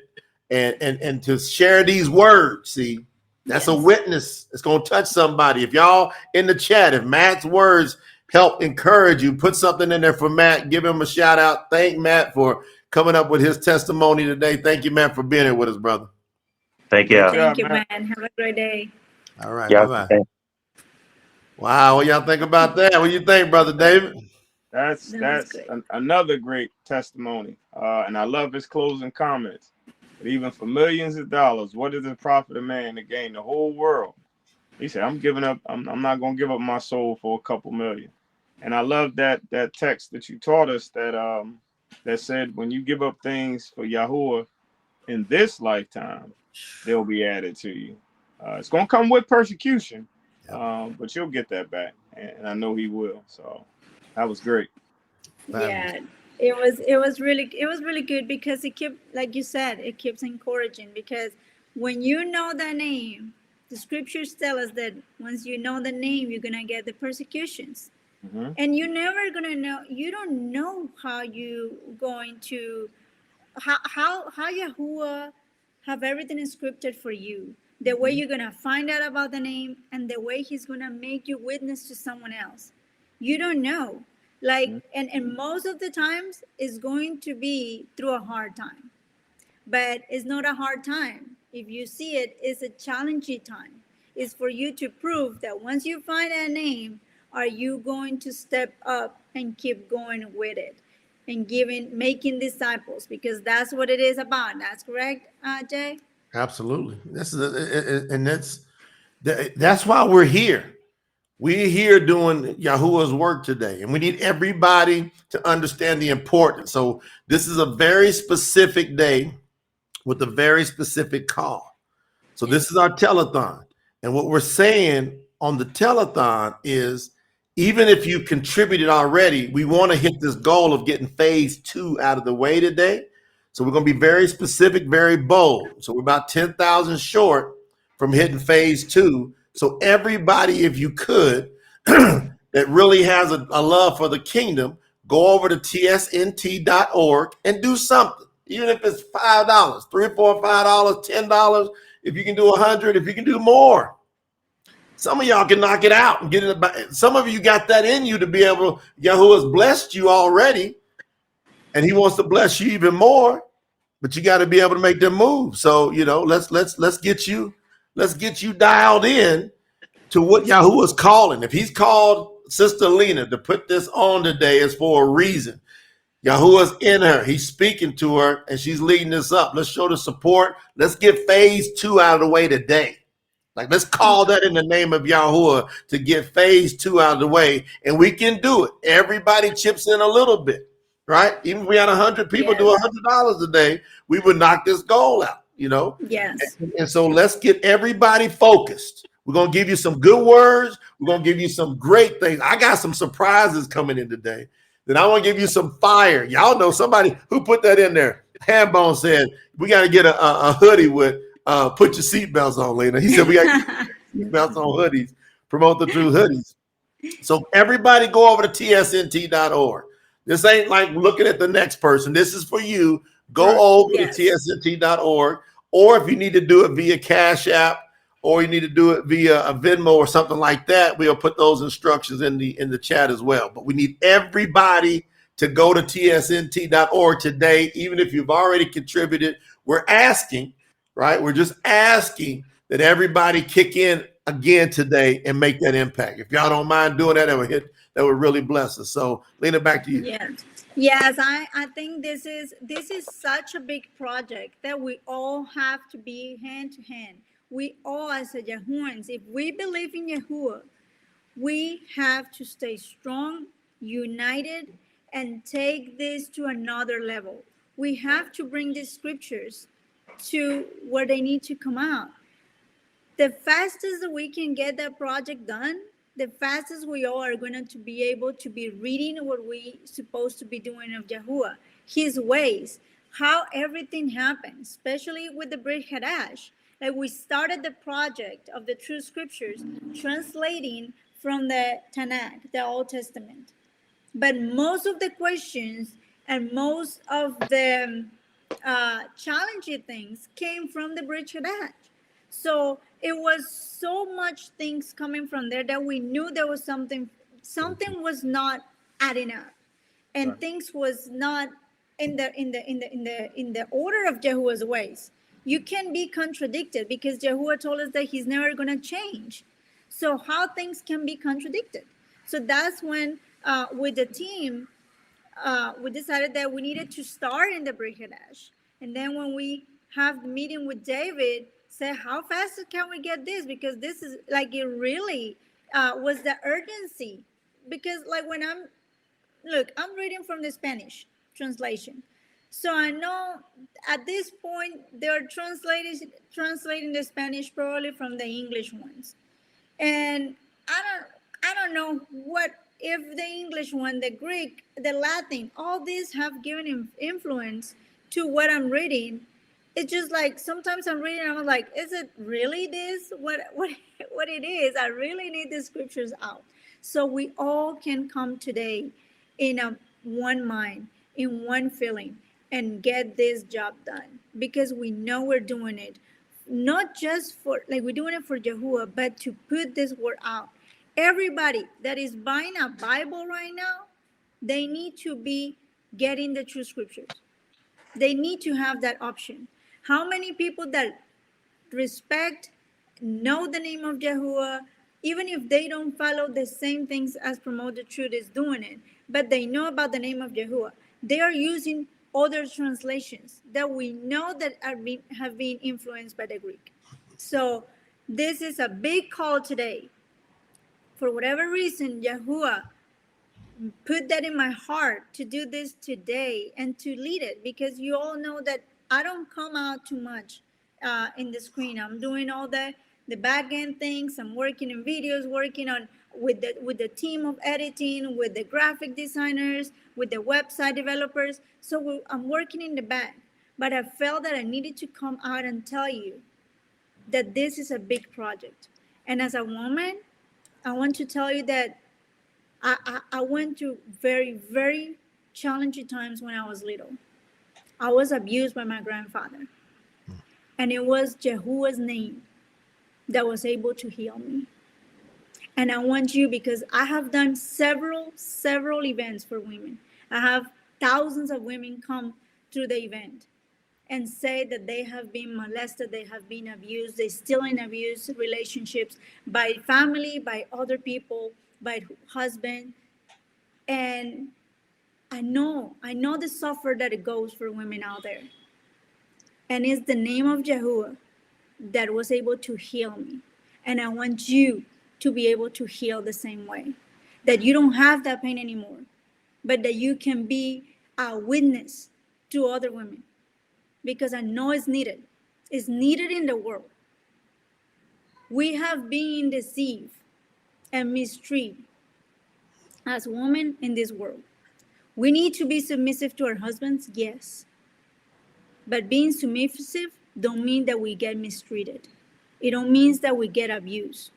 and to share these words. See, that's a Yes. witness. It's going to touch somebody. If y'all in the chat, if Matt's words help encourage you, put something in there for Matt. Give him a shout out. Thank Matt for coming up with his testimony today. Thank you, Matt, for being here with us, brother. Thank Great y'all. Thank job, you, man. man. Have a great day. All right, Y'all, bye-bye. Wow, what y'all think about that? What do you think, brother David? That's That was great. another great testimony. And I love his closing comments. But even for millions of dollars, what does it profit a man to gain the whole world? He said, "I'm giving up. I'm not going to give up my soul for a couple million." And I love that text that you taught us, that said, when you give up things for YAHUAH in this lifetime, they'll be added to you. It's going to come with persecution, but you'll get that back, and I know he will. So that was great. Yeah. it was really good because it kept, like you said, it keeps encouraging, because when you know the name, the scriptures tell us that once you know the name, you're gonna get the persecutions. Mm-hmm. And you're never gonna know, you don't know how you going to, how Yahuwah have everything scripted for you, the way Mm-hmm. you're gonna find out about the name, and the way he's gonna make you witness to someone else. You don't know. Like, and most of the times it's going to be through a hard time, but it's not a hard time. If you see it, it's a challenging time. It's for you to prove that once you find a name, are you going to step up and keep going with it and making disciples, because that's what it is about. That's correct, Jay? Absolutely. And that's why we're here. We're here doing Yahuwah's work today, and we need everybody to understand the importance. So this is a very specific day with a very specific call. So this is our telethon. And what we're saying on the telethon is, even if you've contributed already, we want to hit this goal of getting phase 2 out of the way today. So we're going to be very specific, very bold. So we're about 10,000 short from hitting phase 2. So everybody, if you could, that really has a love for the kingdom, go over to tsnt.org and do something. Even if it's $5, $3, $4, $5, $10, if you can do 100, if you can do more. Some of y'all can knock it out and get it. Some of you got that in you to be able to. Yahuwah's blessed you already, and he wants to bless you even more. But you got to be able to make them move. So let's get you dialed in to what Yahuwah's calling. If he's called Sister Lina to put this on today, it's for a reason. Yahuwah's in her. He's speaking to her, and she's leading us up. Let's show the support. Let's get phase 2 out of the way today. Like, let's call that in the name of Yahuwah to get phase 2 out of the way, and we can do it. Everybody chips in a little bit, right? Even if we had 100 people do Yes. $100 a day, we would knock this goal out. Yes. And so let's get everybody focused. We're going to give you some good words. We're going to give you some great things. I got some surprises coming in today. Then I want to give you some fire. Y'all know somebody who put that in there. Hambone said, we got to get a hoodie with put your seatbelts on, Lena. He said, we got to get seatbelts on hoodies, promote the true hoodies. So everybody go over to tsnt.org. This ain't like looking at the next person. This is for you. Go over to tsnt.org, or if you need to do it via Cash App, or you need to do it via a Venmo or something like that, we'll put those instructions in the chat as well. But we need everybody to go to tsnt.org today, even if you've already contributed. We're asking, right? We're just asking that everybody kick in again today and make that impact. If y'all don't mind doing that, that would really bless us. So, Lena, back to you. Yes, I think this is such a big project that we all have to be hand to hand. We all, as a Yahuans, if we believe in Yahuwah, we have to stay strong, united, and take this to another level. We have to bring these scriptures to where they need to come out. The fastest that we can get that project done, the fastest we all are going to be able to be reading what we supposed to be doing of Yahuwah, his ways, how everything happened, especially with the Briyt Hadash. Like, we started the project of the true scriptures, translating from the Tanakh, the Old Testament. But most of the questions and most of the challenging things came from the Briyt Hadash. So it was so much things coming from there that we knew there was something was not adding up, and Right. things was not in the order of Yahuwah's ways. You can be contradicted because Yahuwah told us that he's never going to change. So how things can be contradicted? So that's when with the team we decided that we needed to start in the Briyt Hadash. And then when we have the meeting with David, say, how fast can we get this? Because this is like, it really was the urgency. Because like when I'm reading from the Spanish translation. So I know at this point they're translating the Spanish probably from the English ones. And I don't know what if the English one, the Greek, the Latin, all these have given influence to what I'm reading. It's just like sometimes I'm reading and I'm like, is it really this? What it is? I really need the scriptures out. So we all can come today in a one mind, in one feeling, and get this job done because we know we're doing it. Not just for like we're doing it for Yahuwah, but to put this word out. Everybody that is buying a Bible right now, they need to be getting the true scriptures. They need to have that option. How many people that respect, know the name of Yahuwah, even if they don't follow the same things as Promote the Truth is doing it, but they know about the name of Yahuwah. They are using other translations that we know that have been influenced by the Greek. So this is a big call today. For whatever reason, Yahuwah put that in my heart to do this today and to lead it, because you all know that I don't come out too much in the screen. I'm doing all the back end things. I'm working in videos, working on with the team of editing, with the graphic designers, with the website developers. So I'm working in the back, but I felt that I needed to come out and tell you that this is a big project. And as a woman, I want to tell you that I went through very, very challenging times when I was little. I was abused by my grandfather. And it was Yahuwah's name that was able to heal me. And I want you, because I have done several events for women. I have thousands of women come through the event and say that they have been molested, they have been abused, they're still in abuse relationships by family, by other people, by husband. And I know the suffer that it goes for women out there. And it's the name of Yahuwah that was able to heal me. And I want you to be able to heal the same way. That you don't have that pain anymore, but that you can be a witness to other women. Because I know it's needed. It's needed in the world. We have been deceived and mistreated as women in this world. We need to be submissive to our husbands, yes. But being submissive don't mean that we get mistreated. It don't mean that we get abused.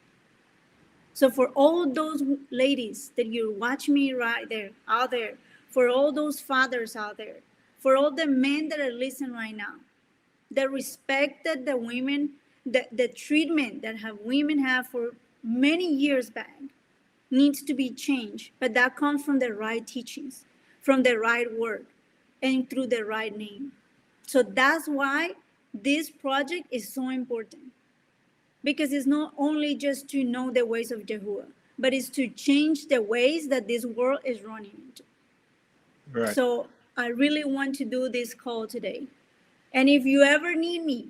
So for all those ladies that you watch me right there, out there, for all those fathers out there, for all the men that are listening right now, the respect that the women, the treatment that women have for many years back needs to be changed. But that comes from the right teachings, from the right word, and through the right name. So that's why this project is so important. Because it's not only just to know the ways of Yahuwah, but it's to change the ways that this world is running into. Right. So I really want to do this call today. And if you ever need me,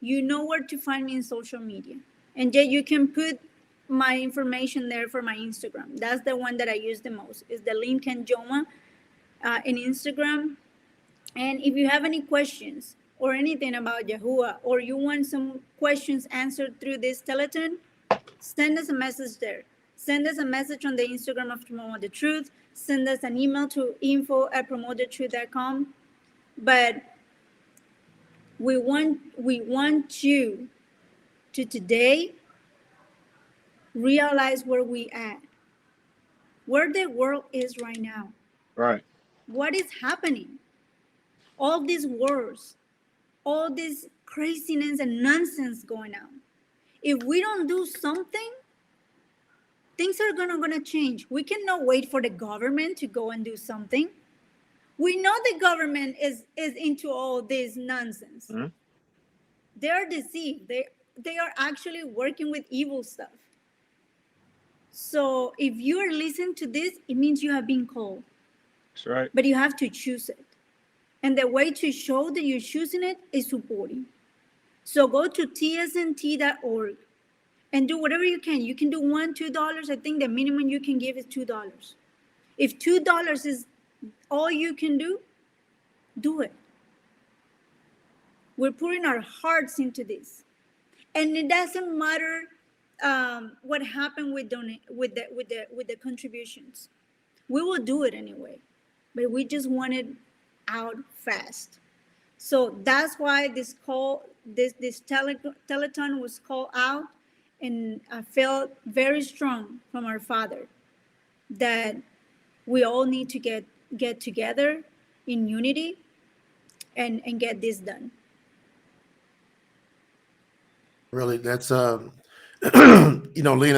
you know where to find me in social media. And yet you can put my information there for my Instagram. That's the one that I use the most. It's the Lincoln Joma in Instagram. And if you have any questions or anything about Yahuwah, or you want some questions answered through this telethon, send us a message there. Send us a message on the Instagram of Promote the Truth. Send us an email to info@promotethetruth.com. But we want you to today realize where we at, where the world is right now. Right. What is happening? All these wars, all this craziness and nonsense going on. If we don't do something, things are gonna change. We cannot wait for the government to go and do something. We know the government is into all this nonsense. Mm-hmm. They are deceived. They are actually working with evil stuff. So if you are listening to this, it means you have been called. That's right. But you have to choose it. And the way to show that you're choosing it is supporting. So go to tsnt.org and do whatever you can. You can do $1, $2. I think the minimum you can give is $2. If $2 is all you can do it. We're putting our hearts into this. And it doesn't matter what happened with the contributions. We will do it anyway, but we just want it out fast. So that's why this telethon was called out, and I felt very strong from our Father that we all need to get together in unity and get this done. Really, that's Lina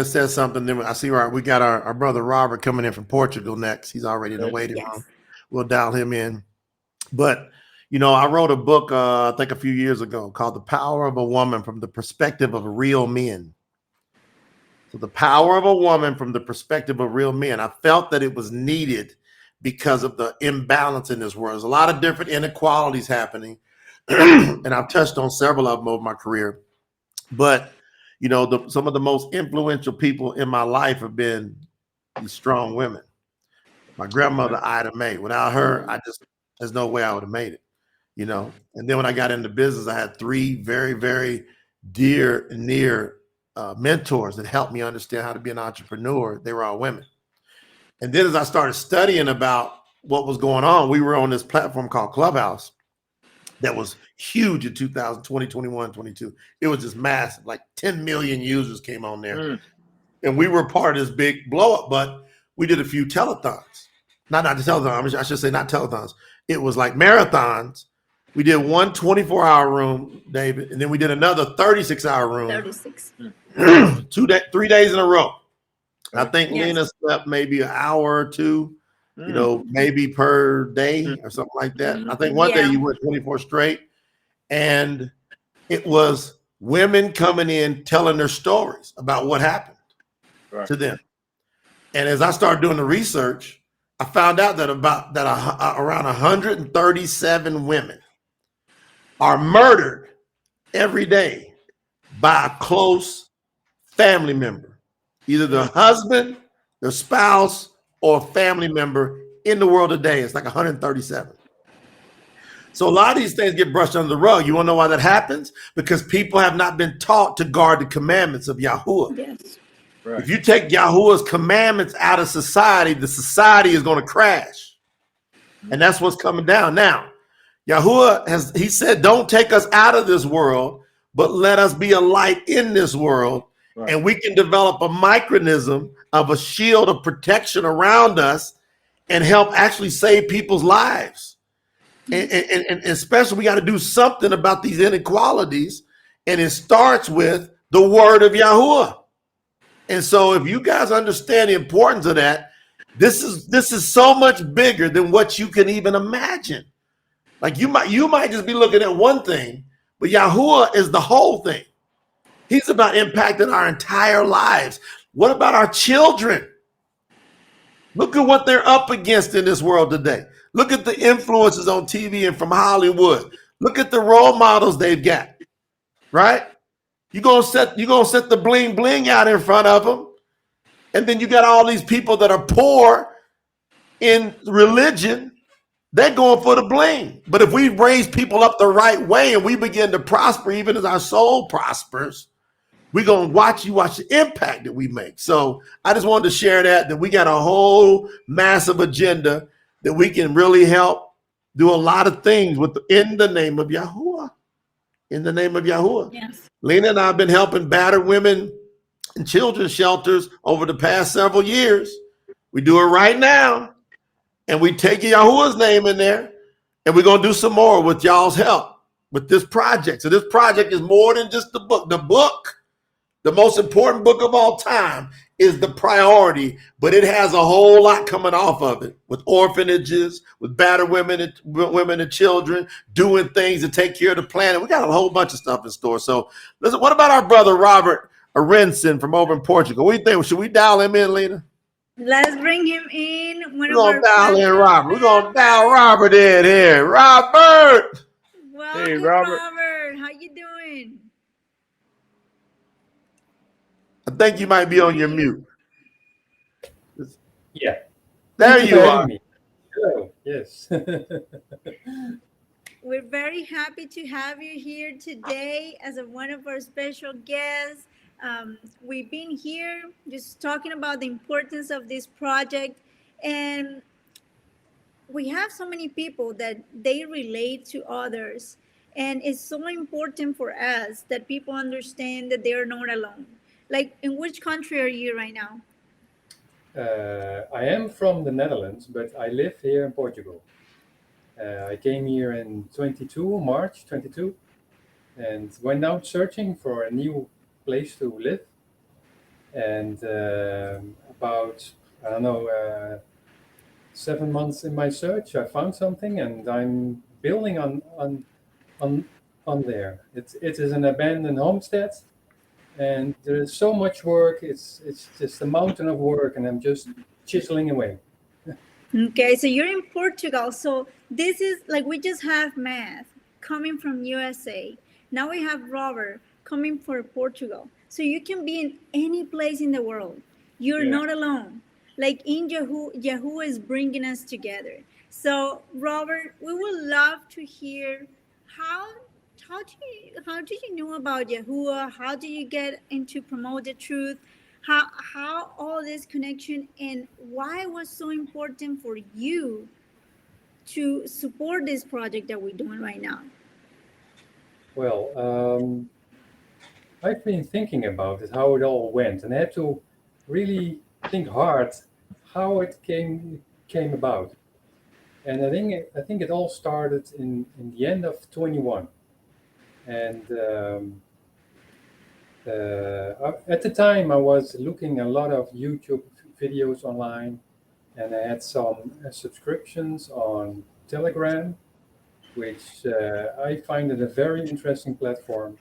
says something. Then I see we got our brother Robert coming in from Portugal next. He's already in the waiting room. We'll dial him in. But I wrote a book I think a few years ago called "The Power of a Woman from the Perspective of Real Men." So the power of a woman from the perspective of real men. I felt that it was needed because of the imbalance in this world. There's a lot of different inequalities happening, and I've touched on several of them over my career. But some of the most influential people in my life have been these strong women. My grandmother, Ida Mae. Without her, there's no way I would have made it. And then when I got into business, I had 3 very, very dear and near mentors that helped me understand how to be an entrepreneur. They were all women. And then as I started studying about what was going on, we were on this platform called Clubhouse that was huge in 2020, 21, 22. It was just massive. Like 10 million users came on there. And we were part of this big blow up, but we did a few telethons. Not the telethon, I should say not telethons. It was like marathons. We did one 24-hour room, David, and then we did another 36-hour room. 36. 3 days in a row. I think Lina slept maybe an hour or two, maybe per day or something like that. I think one day you went 24 straight, and it was women coming in telling their stories about what happened to them. And as I started doing the research, I found out that around 137 women are murdered every day by a close family member, either the husband, the spouse, or a family member in the world today. It's like 137. So a lot of these things get brushed under the rug. You want to know why that happens? Because people have not been taught to guard the commandments of Yahuwah. Yes. Right. If you take Yahuwah's commandments out of society, the society is going to crash. And that's what's coming down now. Yahuwah he said, don't take us out of this world, but let us be a light in this world. Right. And we can develop a micronism of a shield of protection around us and help actually save people's lives. And especially we got to do something about these inequalities. And it starts with the word of Yahuwah. And so if you guys understand the importance of that, this is so much bigger than what you can even imagine. Like you might just be looking at one thing, but Yahuwah is the whole thing. He's about impacting our entire lives. What about our children? Look at what they're up against in this world today. Look at the influences on TV and from Hollywood. Look at the role models they've got, right? You're gonna set the bling bling out in front of them, and then you got all these people that are poor in religion. They're going for the bling. But if we raise people up the right way and we begin to prosper, even as our soul prospers, we're going to watch the impact that we make. So I just wanted to share that we got a whole massive agenda that we can really help do a lot of things in the name of Yahuwah. In the name of Yahuwah. Yes. Lina and I have been helping battered women in children's shelters over the past several years. We do it right now. And we take Yahuwah's name in there, and we're going to do some more with y'all's help with this project. So this project is more than just the book. The book, the most important book of all time, is the priority, but it has a whole lot coming off of it with orphanages, with battered women and children, doing things to take care of the planet. We got a whole bunch of stuff in store. So listen, what about our brother Robert Arenson from over in Portugal? What do you think? Should we dial him in, Lina? Let's bring him in. We're going to dial in Robert. We're going to dial Robert in here. Robert! Welcome, hey, Robert. How you doing? I think you might be on your mute. Yeah. There you are. Hello. Yes. We're very happy to have you here today as one of our special guests. We've been here just talking about the importance of this project, and we have so many people that they relate to others, and it's so important for us that people understand that they're not alone. Like, in which country are you right now? I am from the Netherlands, but I live here in Portugal. I came here in March 22, and went out searching for a new place to live. And about, I don't know, 7 months in my search, I found something, and I'm building on there. It is an abandoned homestead, and there is so much work. It's just a mountain of work, and I'm just chiseling away. Okay, so you're in Portugal. So this is like, we just have Math coming from USA. Now we have Robert coming from Portugal. So you can be in any place in the world. You're Yeah. not alone. Like in YAHUAH is bringing us together. So Robert, we would love to hear how how do you know about YAHUAH? How do you get into promote the truth? How all this connection, and why it was so important for you to support this project that we're doing right now? Well, I've been thinking about it, how it all went, and I had to really think hard how it came about. And I think it all started in the end of 21. And at the time, I was looking a lot of YouTube videos online, and I had some subscriptions on Telegram, which I find it a very interesting platform.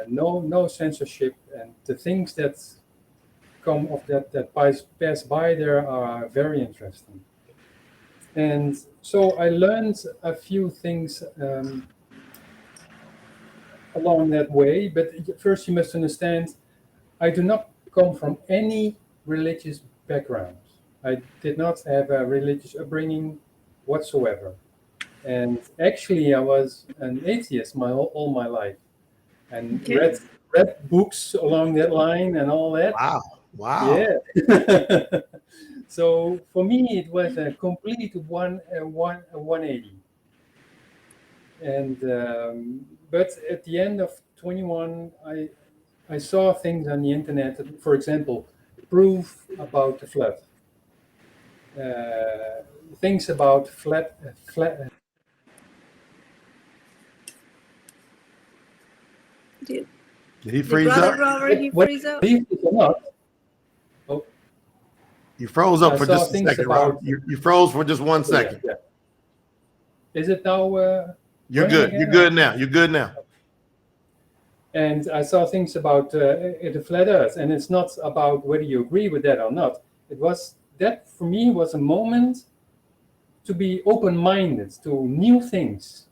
No censorship, and the things that come of that pass by there are very interesting. And so I learned a few things along that way. But first, you must understand, I do not come from any religious background. I did not have a religious upbringing whatsoever. And actually, I was an atheist all my life, and Okay. read books along that line and all that. Wow. Wow. Yeah. So for me, it was a complete 180. And but at the end of 21, I saw things on the internet. For example, proof about the flood. Things about flat. Did, Did he did freeze Brother up? Robert, he What freeze up? believe it or not? Oh, You froze up I for saw just a things second, about. Robert. You froze for just 1 second. Yeah. Is it now? You're running good. again, You're or? good now. You're good now. And I saw things about the flat Earth, and it's not about whether you agree with that or not. It was that for me was a moment to be open-minded to new things.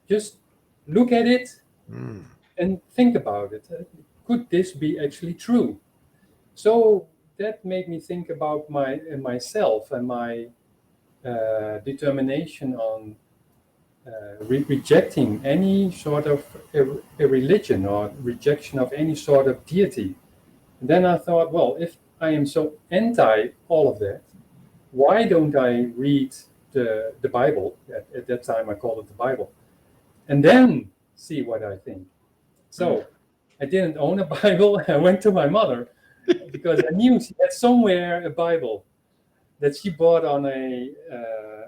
Just look at it and think about it. Could this be actually true? So that made me think about myself and my determination on rejecting any sort of a religion or rejection of any sort of deity. And then I thought, well, if I am so anti all of that, why don't I read the Bible? At that time, I called it the Bible, and then see what I think. So I didn't own a Bible. I went to my mother because I knew she had somewhere a Bible that she bought on a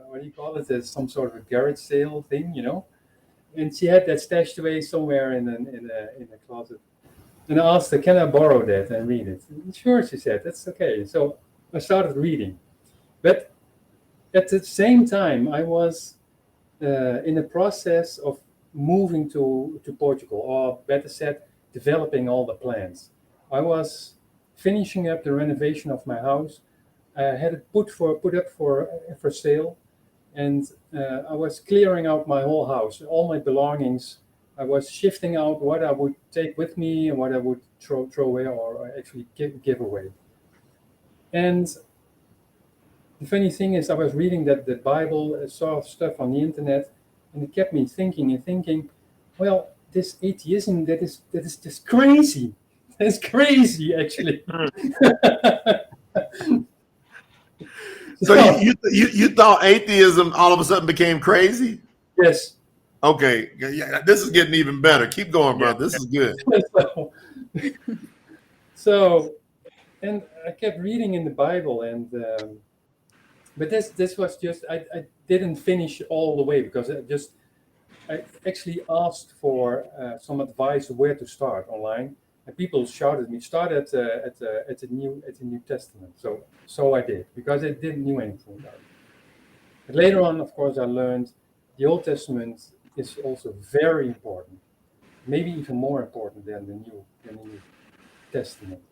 what do you call it? There's some sort of a garage sale thing, And she had that stashed away somewhere in a closet. And I asked her, "Can I borrow that and read it?" And sure, she said, "That's okay." So I started reading, but at the same time, I was in the process of moving to Portugal, or better said, developing all the plans. I was finishing up the renovation of my house. I had it put up for sale, and I was clearing out my whole house, all my belongings. I was shifting out what I would take with me and what I would throw away or actually give away. And the funny thing is, I was reading the Bible, I saw stuff on the internet, and it kept me thinking. Well, this atheism that is just crazy. That's crazy, actually. So you thought atheism all of a sudden became crazy? Yes. Okay, yeah, this is getting even better. Keep going, bro. This is good. So, and I kept reading in the Bible, and but this was just I didn't finish all the way because I actually asked for some advice where to start online, and people shouted at me, start at the New Testament. So I did, because I didn't know anything about it. But later on, of course, I learned the Old Testament is also very important, maybe even more important than the New Testament.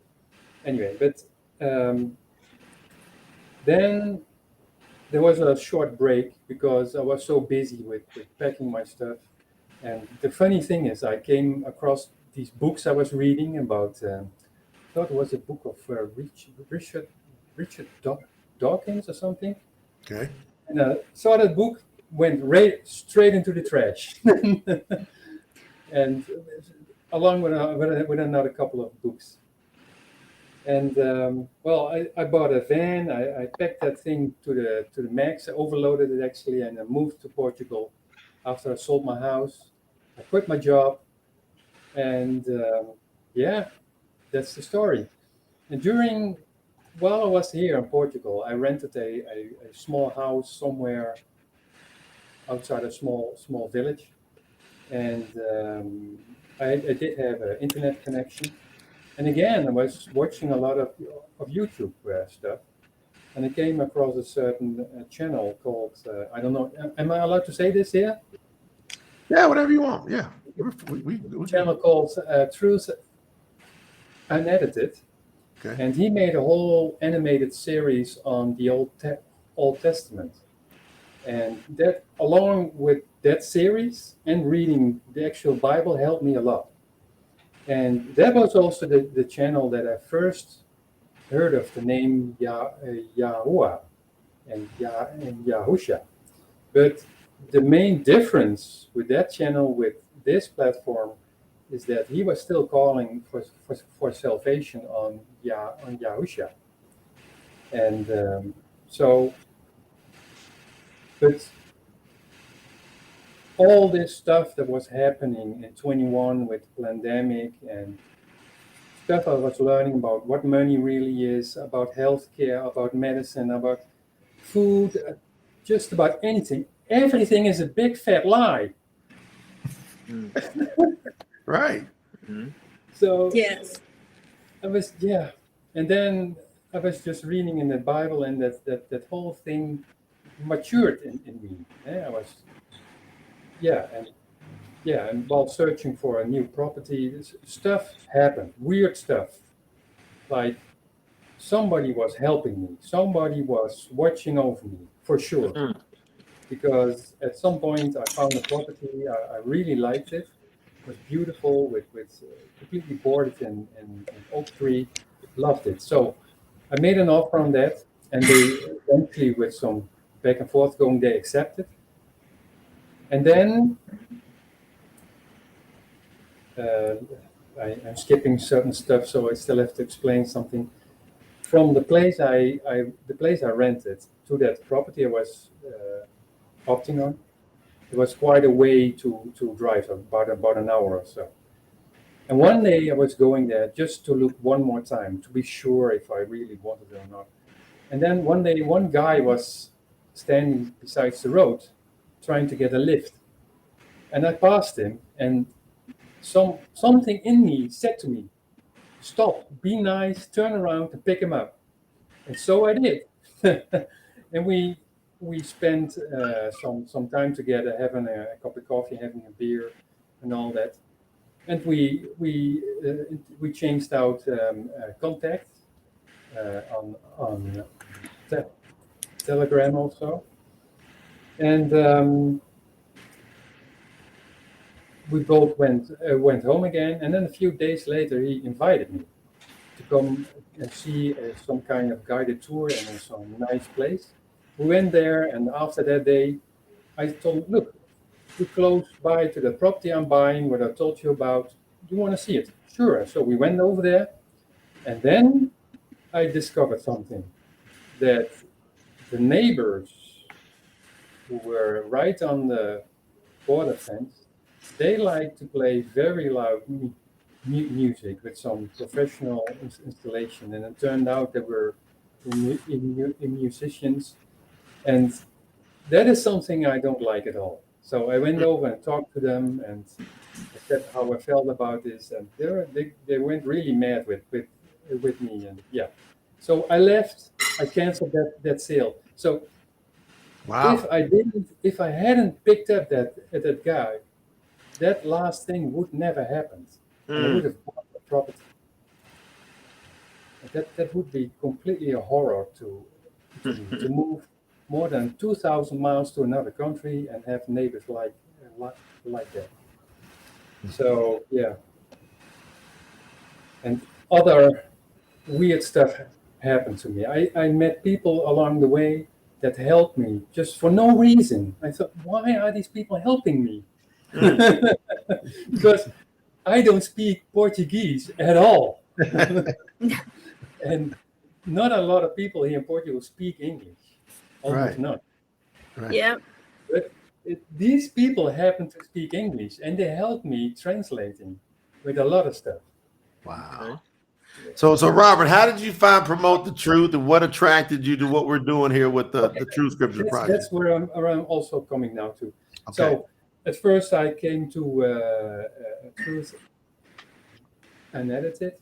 Anyway, but then there was a short break because I was so busy with packing my stuff. And the funny thing is, I came across these books I was reading about. I thought it was a book of Richard Dawkins or something. Okay. And I saw that book, went straight into the trash, and along with another couple of books. And well, I bought a van. I packed that thing to the max. I overloaded it actually, and I moved to Portugal after I sold my house. I quit my job, and yeah, that's the story. And while I was here in Portugal, I rented a small house somewhere outside a small village, and I did have an internet connection. And again, I was watching a lot of YouTube stuff, and I came across a certain channel called, I don't know, am I allowed to say this here? Yeah, whatever you want. Yeah. A channel called Truth Unedited. Okay. And he made a whole animated series on the Old Testament. And that, along with that series and reading the actual Bible, helped me a lot. And that was also the channel that I first heard of the name YAHUAH and YAHUSHA. But the main difference with that channel, with this platform, is that he was still calling for salvation on Yahusha. And but all this stuff that was happening in 21 with pandemic and stuff I was learning about what money really is, about healthcare, about medicine, about food, just about anything. Everything is a big fat lie. Right. Mm-hmm. So yes, and then I was just reading in the Bible, and that whole thing matured in me. And while searching for a new property, stuff happened, weird stuff, like somebody was helping me, somebody was watching over me, for sure. Mm. Because at some point I found a property, I really liked it. It was beautiful, with completely boarded and oak tree. Loved it. So I made an offer on that, and they eventually, with some back and forth going, they accepted. And then I'm skipping certain stuff, so I still have to explain something. From the place I rented to that property I was opting on, it was quite a way to drive, about an hour or so. And one day I was going there just to look one more time to be sure if I really wanted it or not. And then one day, one guy was standing beside the road trying to get a lift. And I passed him, and something in me said to me, stop, be nice, turn around and pick him up. And so I did. And we spent some time together, having a cup of coffee, having a beer and all that. And we changed out contact on Telegram also. And we both went home again. And then a few days later, he invited me to come and see some kind of guided tour in some nice place. We went there, and after that day, I told him, look, we're close by to the property I'm buying, what I told you about. you want to see it? Sure. So we went over there, and then I discovered something, that the neighbors who were right on the border fence, they like to play very loud music with some professional installation, and it turned out they were musicians, and that is something I don't like at all. So I went over and talked to them, and I said how I felt about this, and they went really mad with me, and yeah. So I left. I canceled that sale. So Wow. if I hadn't picked up that guy, that last thing would never happened, and I would have bought the property. That would be completely a horror to me, to move more than 2,000 miles to another country and have neighbors like that. So yeah, and other weird stuff happened to me. I met people along the way that helped me just for no reason. I thought, why are these people helping me? Because I don't speak Portuguese at all. And not a lot of people here in Portugal speak English, almost Right. none. Right. Yeah. But these people happen to speak English, and they help me translating with a lot of stuff. Wow. So Robert, how did you find Promote the Truth, and what attracted you to what we're doing here with the True Scripture Project? That's where I'm also coming now to. Okay. So at first I came to Truth Unedited,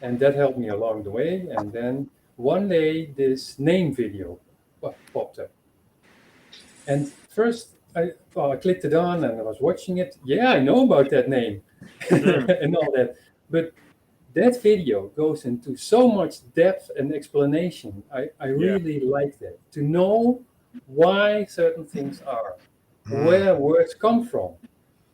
and that helped me along the way. And then one day this name video popped up. And first I clicked it on and I was watching it. Yeah, I know about that name and all that. But that video goes into so much depth and explanation. I really like that. To know why certain things are, where words come from.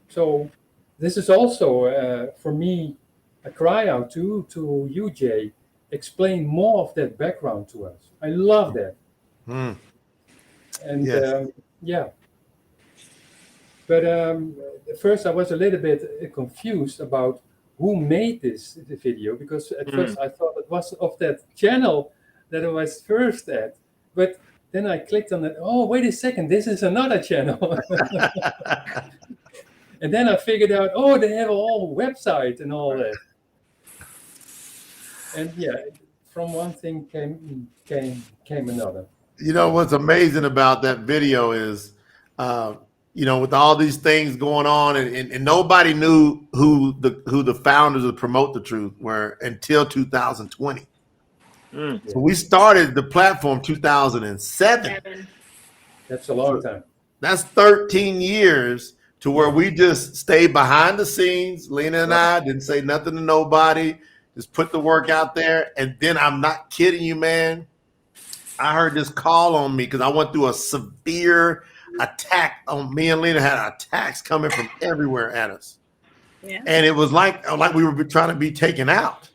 So this is also, for me, a cry out to you, Jay. Explain more of that background to us. I love that. And Yes. yeah. But at first I was a little bit confused about who made the video, because at first I thought it was of that channel that I was first at. But then I clicked on it. Oh, wait a second, this is another channel. And then I figured out, oh, they have a whole website and all that. And yeah, from one thing came another. You know what's amazing about that video is, with all these things going on, and nobody knew who the founders of Promote the Truth were until 2020. So we started the platform 2007. That's a long time. That's 13 years to where we just stayed behind the scenes. Lina and I didn't say nothing to nobody, just put the work out there. And then, I'm not kidding you, man, I heard this call on me because I went through a severe attack on me, and Lina had attacks coming from everywhere at us. Yeah. And it was like we were trying to be taken out.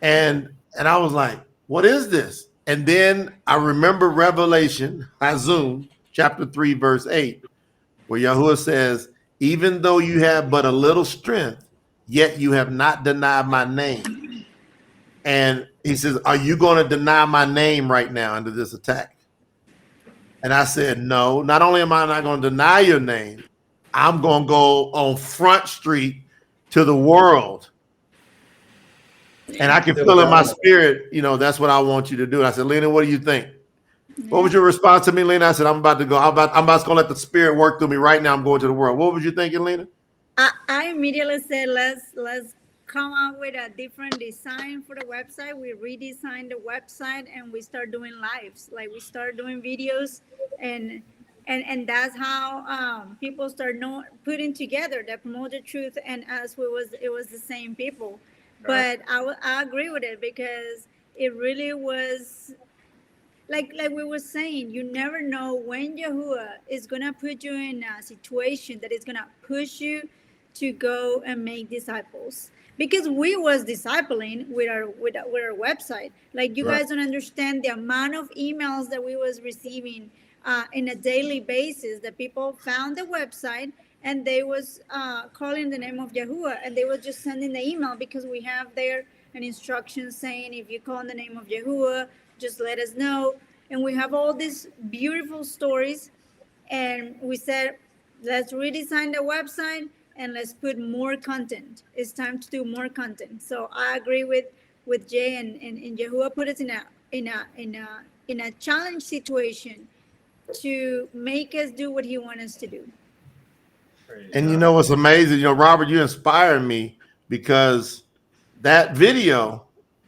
And I was like, what is this? And then I remember Revelation, Zoom, chapter 3, verse 8, where YAHUAH says, even though you have but a little strength, yet you have not denied my name. And he says, are you going to deny my name right now under this attack? And I said, no, not only am I not going to deny your name, I'm going to go on Front Street to the world. And I can feel in my spirit, that's what I want you to do. And I said, Lina, what do you think? What was your response to me, Lina? I said, I'm about to go. I'm about to let the spirit work through me right now. I'm going to the world. What was you thinking, Lina? I immediately said, let's come up with a different design for the website. We redesigned the website and we start doing lives. Like we start doing videos, and that's how people start putting together that Promote the Truth and us. It was the same people. But I agree with it, because it really was like we were saying, you never know when YAHUAH is going to put you in a situation that is going to push you to go and make disciples. Because we was discipling with our website. Like you guys don't understand the amount of emails that we was receiving in a daily basis, that people found the website and they was calling the name of Yahuwah, and they was just sending the email because we have there an instruction saying if you call in the name of Yahuwah, just let us know. And we have all these beautiful stories, and we said, let's redesign the website and let's put more content. It's time to do more content. So I agree with Jay, and Yahuwah put us in a challenge situation to make us do what he wants us to do. And you know what's amazing? You know, Robert, you inspired me because that video,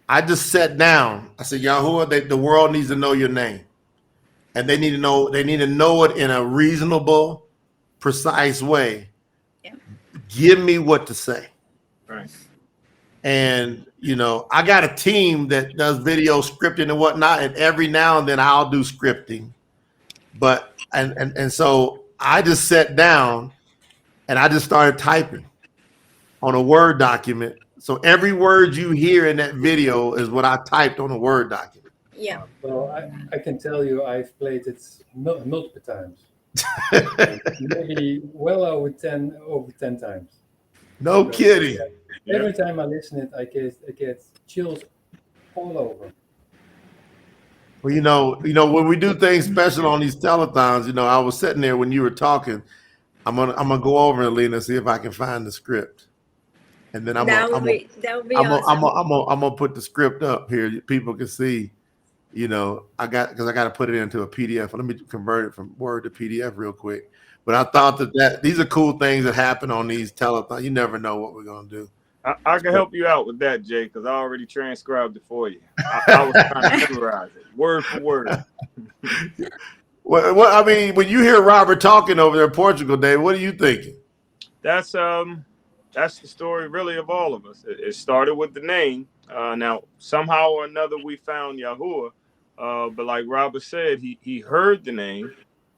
I just sat down. I said, Yahuwah, the world needs to know your name. And they need to know it in a reasonable, precise way. Yeah. Give me what to say. Right. And, you know, I got a team that does video scripting and whatnot. And every now and then I'll do scripting. But, and so I just sat down and I just started typing on a Word document. So every word you hear in that video is what I typed on a Word document. Yeah. Well, I can tell you I've played it multiple times. Maybe well over 10 times. No So, kidding. yeah, every time I listen it, I get chills all over. Well, you know, when we do things special on these telethons, you know, I was sitting there when you were talking. I'm gonna go over and Lina, see if I can find the script, and then I'm That would be awesome. gonna put the script up here. People can see. You know, I got to put it into a PDF. Let me convert it from Word to PDF real quick. But I thought that these are cool things that happen on these telethons. You never know what we're gonna do. I can help you out with that, Jay, because I already transcribed it for you. I was trying to memorize it word for word. Well, I mean, when you hear Robert talking over there in Portugal, Dave, what are you thinking? That's the story really of all of us. It started with the name. Now somehow or another we found Yahuwah, but like Robert said, he heard the name,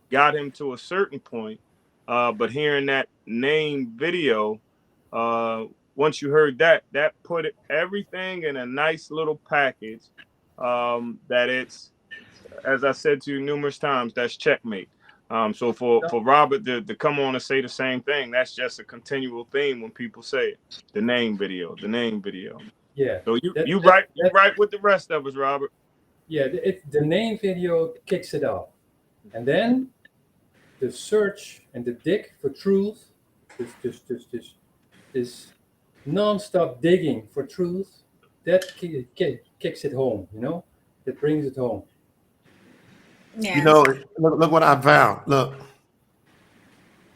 got him to a certain point, but hearing that name video, once you heard that put everything in a nice little package. That it's, as I said to you numerous times, that's checkmate. So for Robert to come on and say the same thing, that's just a continual theme when people say it. The name video. Yeah. So you right with the rest of us, Robert. Yeah, the name video kicks it off, and then the search and the dig for truth, this non-stop digging for truth, that kicks it home. You know, that brings it home. Yeah. You know, look what I found. Look,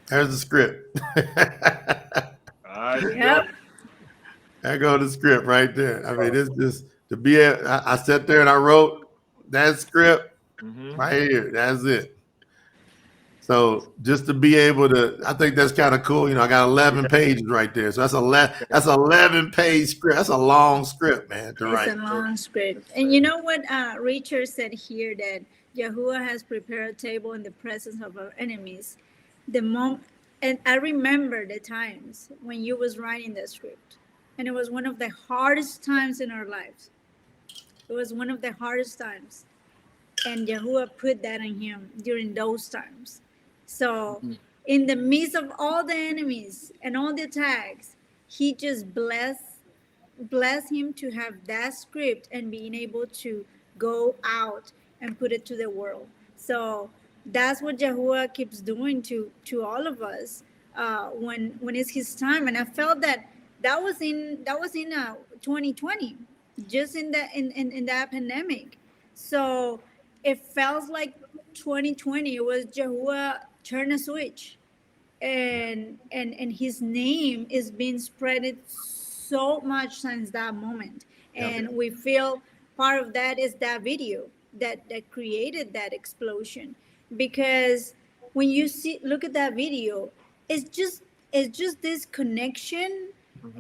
there's the script. Yep. There go the script right there. I mean, it's just to be. I sat there and I wrote that script right here. That's it. So just to be able to, I think that's kind of cool. You know, I got 11 pages right there. So that's 11-page script. That's a long script, man, to write. It's a long script. And you know what Richard said here, that Yahuwah has prepared a table in the presence of our enemies. And I remember the times when you was writing the script, and it was one of the hardest times in our lives. It was one of the hardest times, and Yahuwah put that in him during those times. So in the midst of all the enemies and all the attacks, he just bless him to have that script and being able to go out and put it to the world. So that's what Yahuwah keeps doing to all of us when it's his time. And I felt that was in 2020, just in that pandemic. So it felt like 2020 was Yahuwah turn a switch, and his name is being spread so much since that moment. And we feel part of that is that video that created that explosion, because when you look at that video, it's just this connection,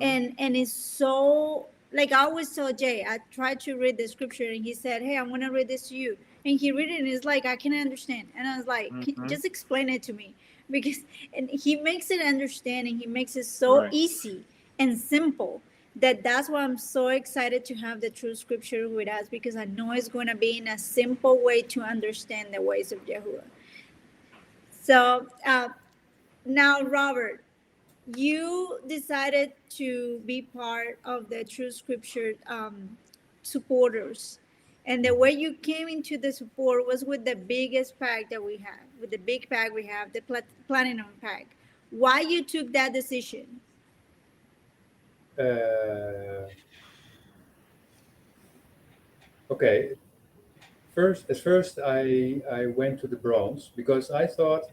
and it's so, like I always tell Jay, I tried to read the scripture and he said, hey, I'm gonna read this to you, and he read it and it's like, I can understand, and I was like, just explain it to me, because and he makes it understanding, he makes it so easy and simple, that's why I'm so excited to have the true scripture with us, because I know it's going to be in a simple way to understand the ways of Yahuwah. So now, Robert, you decided to be part of the True Scripture supporters. And the way you came into the support was with the biggest pack that we have, with the big pack we have, the Platinum pack. Why you took that decision? Okay. First, I went to the bronze because I thought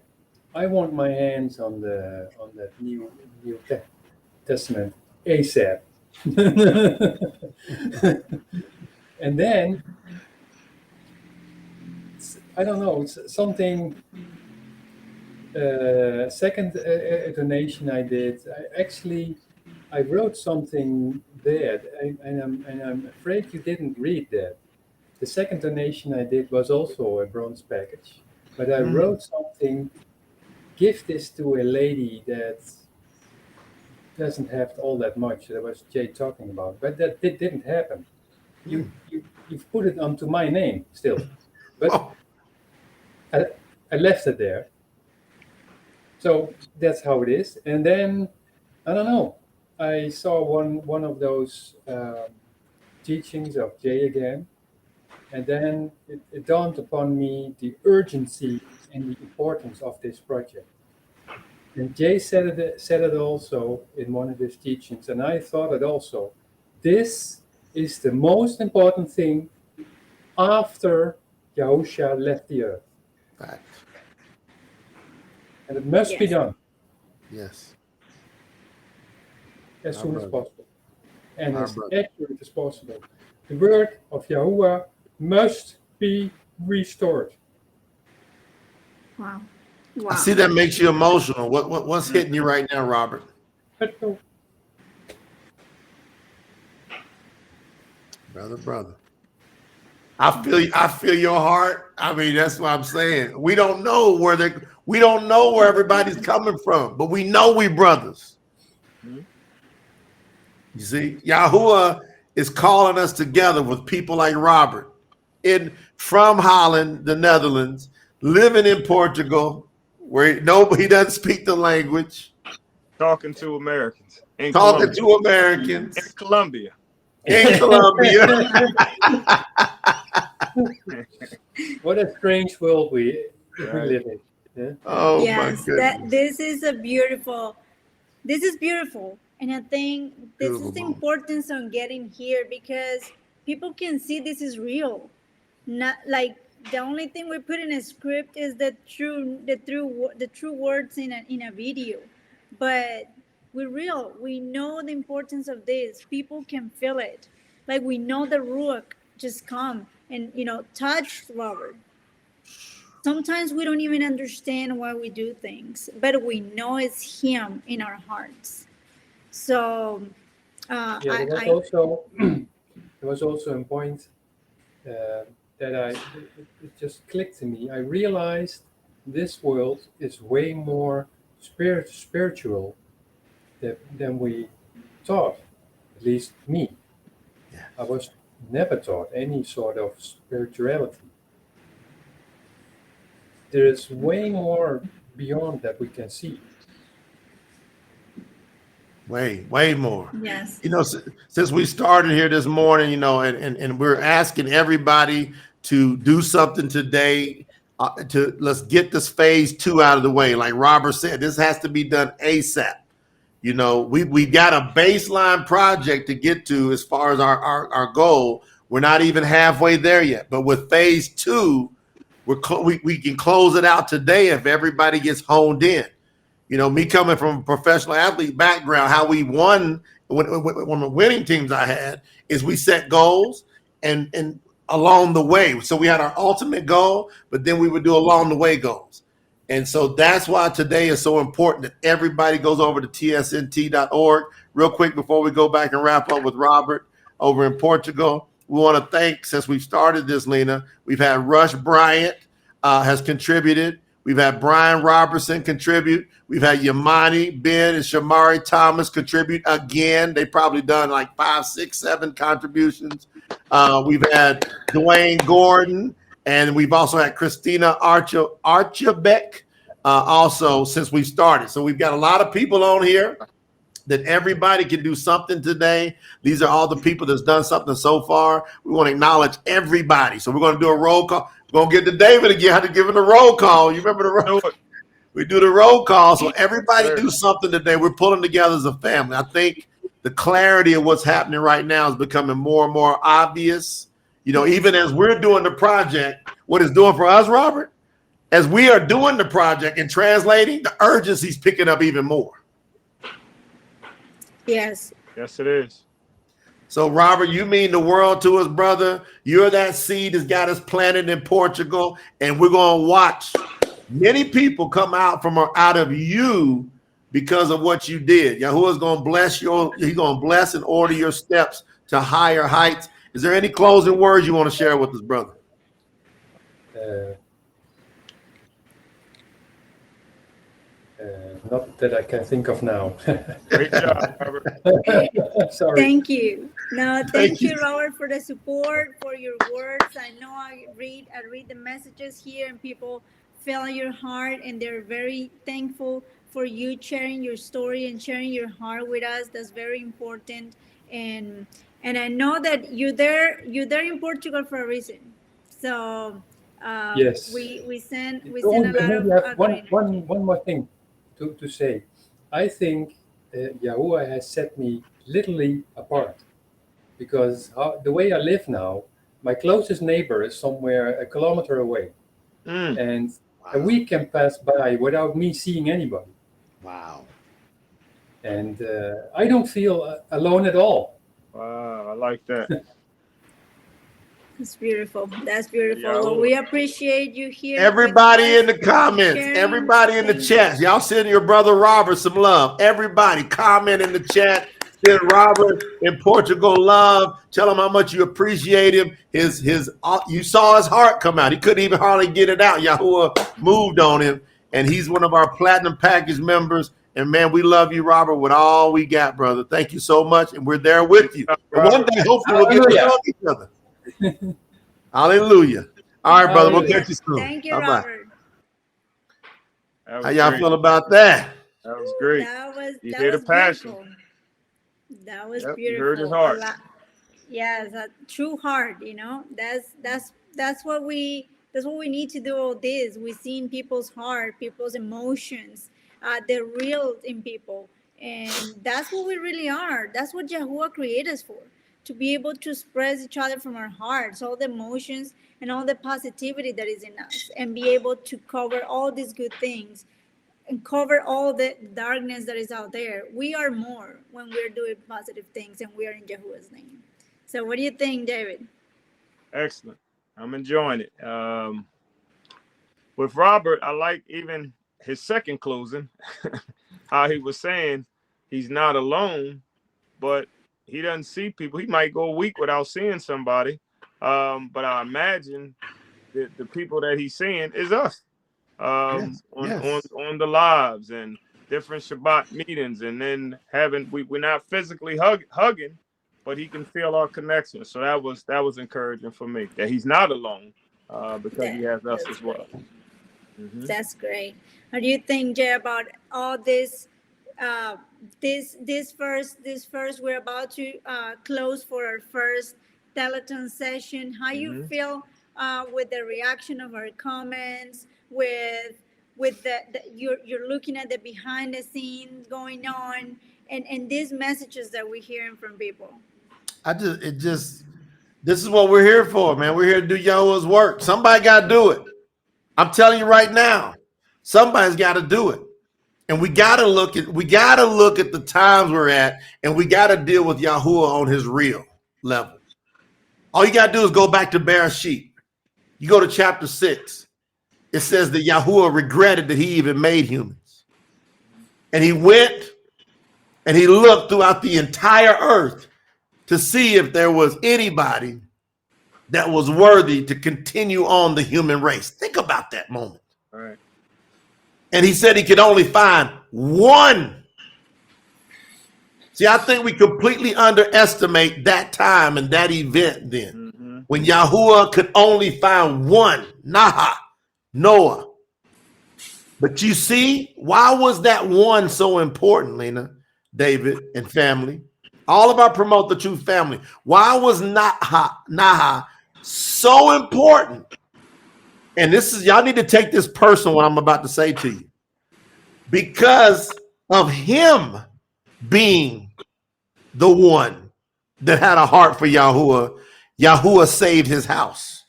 I want my hands on that New Testament ASAP. And then I don't know, it's something. Second donation I did, I wrote something there, and I'm afraid you didn't read that. The second donation I did was also a bronze package, but I wrote something. Give this to a lady that doesn't have all that much. That was Jay talking about, but that didn't happen. You've put it onto my name still, but I left it there. So that's how it is. And then I don't know. I saw one of those teachings of Jay again, and then it dawned upon me the urgency and the importance of this project. And Jay said it also in one of his teachings, and I thought it also. This is the most important thing after Yahushua left the earth. Fact. And it must be done. Yes. As soon as brother. possible. And Our as brother. accurate as possible. The word of YAHUAH must be restored. Wow. I see that makes you emotional. What's hitting you right now, Robert? Brother. I feel your heart. I mean, that's what I'm saying. We don't know where everybody's coming from, but we know we brothers. You see, YAHUAH is calling us together with people like Robert from Holland, the Netherlands, living in Portugal, where he doesn't speak the language. Talking to Americans. In Colombia. What a strange world we live in. Yeah? Oh yes, my goodness. this is beautiful. And I think this is the importance on getting here, because people can see this is real. Not like the only thing we put in a script is the true words in a video, but we're real. We know the importance of this. People can feel it. Like we know the Ruach just come and touch Robert. Sometimes we don't even understand why we do things, but we know it's him in our hearts. So there was also a point that it just clicked to me. I realized this world is way more spiritual than we thought, at least me. Yes. I was never taught any sort of spirituality. There is way more beyond that we can see. Way more. Yes. Since we started here this morning, and we're asking everybody to do something today let's get this phase 2 out of the way. Like Robert said, this has to be done ASAP. We got a baseline project to get to as far as our goal. We're not even halfway there yet, but with phase 2, we can close it out today if everybody gets honed in. Me coming from a professional athlete background, how we won one of the winning teams I had is we set goals and along the way. So we had our ultimate goal, but then we would do along the way goals. And so that's why today is so important that everybody goes over to tsnt.org. Real quick before we go back and wrap up with Robert over in Portugal, we want to thank, since we started this, Lina, we've had Rush Bryant has contributed. We've had Brian Robertson contribute. We've had Yamani, Ben, and Shamari Thomas contribute again. They probably done like 5, 6, 7 contributions. We've had Dwayne Gordon, and we've also had Christina Archibek. also since we started. So we've got a lot of people on here that everybody can do something today. These are all the people that's done something so far. We want to acknowledge everybody. So we're going to do a roll call. We're going to get to David again. I had to give him a roll call. You remember the roll? We do the roll call. So everybody do something today. We're pulling together as a family. I think the clarity of what's happening right now is becoming more and more obvious. You know, even as we're doing the project, what it's doing for us, Robert, as we are doing the project and translating, the urgency's picking up even more. Yes. Yes, it is. So, Robert, you mean the world to us, brother. You're that seed that's got us planted in Portugal, and we're going to watch many people come out of you because of what you did. Yahuwah's going to bless you. He's going to bless and order your steps to higher heights. Is there any closing words you want to share with us, brother? Not that I can think of now. Great job, Robert. Sorry. Thank you. No, thank you, Robert, for the support, for your words. I know I read the messages here, and people feel your heart, and they're very thankful for you sharing your story and sharing your heart with us. That's very important. And I know that you're there in Portugal for a reason. So yes, we send a maybe lot I of have one more thing to say. I think YAHUAH has set me literally apart, because the way I live now, my closest neighbor is somewhere a kilometer away, and a week can pass by without me seeing anybody. Wow. And I don't feel alone at all. Wow, I like that. That's beautiful. That's beautiful. Yeah, Well, we appreciate you here. Everybody in the comments, sharing. everybody in the chat, y'all send your brother Robert some love. Everybody comment in the chat. Send Robert in Portugal love. Tell him how much you appreciate him. You saw his heart come out. He couldn't even hardly get it out. Yahuwah moved on him, and he's one of our platinum package members. And man, we love you, Robert, with all we got, brother. Thank you so much, and we're there with you. And one day, hopefully, we'll get to know each other. Hallelujah. All right, brother. We'll catch you soon. Thank you, Bye-bye. Robert. How y'all feel about that? That was great. You hear the passion. Beautiful. That was Yep, beautiful. you heard his heart. Yes, a true heart. You know, that's what we need to do. All this we see in people's heart, people's emotions. They're real in people, and that's what we really are. That's what YAHUAH created us for. To be able to express each other from our hearts, all the emotions and all the positivity that is in us, and be able to cover all these good things and cover all the darkness that is out there. We are more when we're doing positive things, and we are in YAHUAH's name. So what do you think, David? Excellent. I'm enjoying it. With Robert, I like even his second closing, how he was saying he's not alone, but he doesn't see people. He might go a week without seeing somebody, but I imagine that the people that he's seeing is us on the lives and different Shabbat meetings, and then we're not physically hugging, but he can feel our connection. So that was encouraging for me that he's not alone because he has us as well. Mm-hmm. That's great. How do you think, Jay, about all this? This first we're about to close for our first Telethon session. How you feel with the reaction of our comments, with you're looking at the behind the scenes going on, and these messages that we're hearing from people? This is what we're here for, man. We're here to do YAHUAH's work. Somebody got to do it. I'm telling you right now, somebody's got to do it. And we gotta look at the times we're at, and we gotta deal with YAHUAH on his real level. All you gotta do is go back to Bereshit. You go to chapter 6. It says that YAHUAH regretted that he even made humans. And he went and he looked throughout the entire earth to see if there was anybody that was worthy to continue on the human race. Think about that moment. All right. And he said he could only find one. See, I think we completely underestimate that time and that event then. When YAHUAH could only find one, Noah. But you see, why was that one so important, Lina, David, and family? All of our Promote the Truth family. Why was Naha so important? And this is, y'all need to take this personal, what I'm about to say to you. Because of him being the one that had a heart for YAHUAH, YAHUAH saved his house.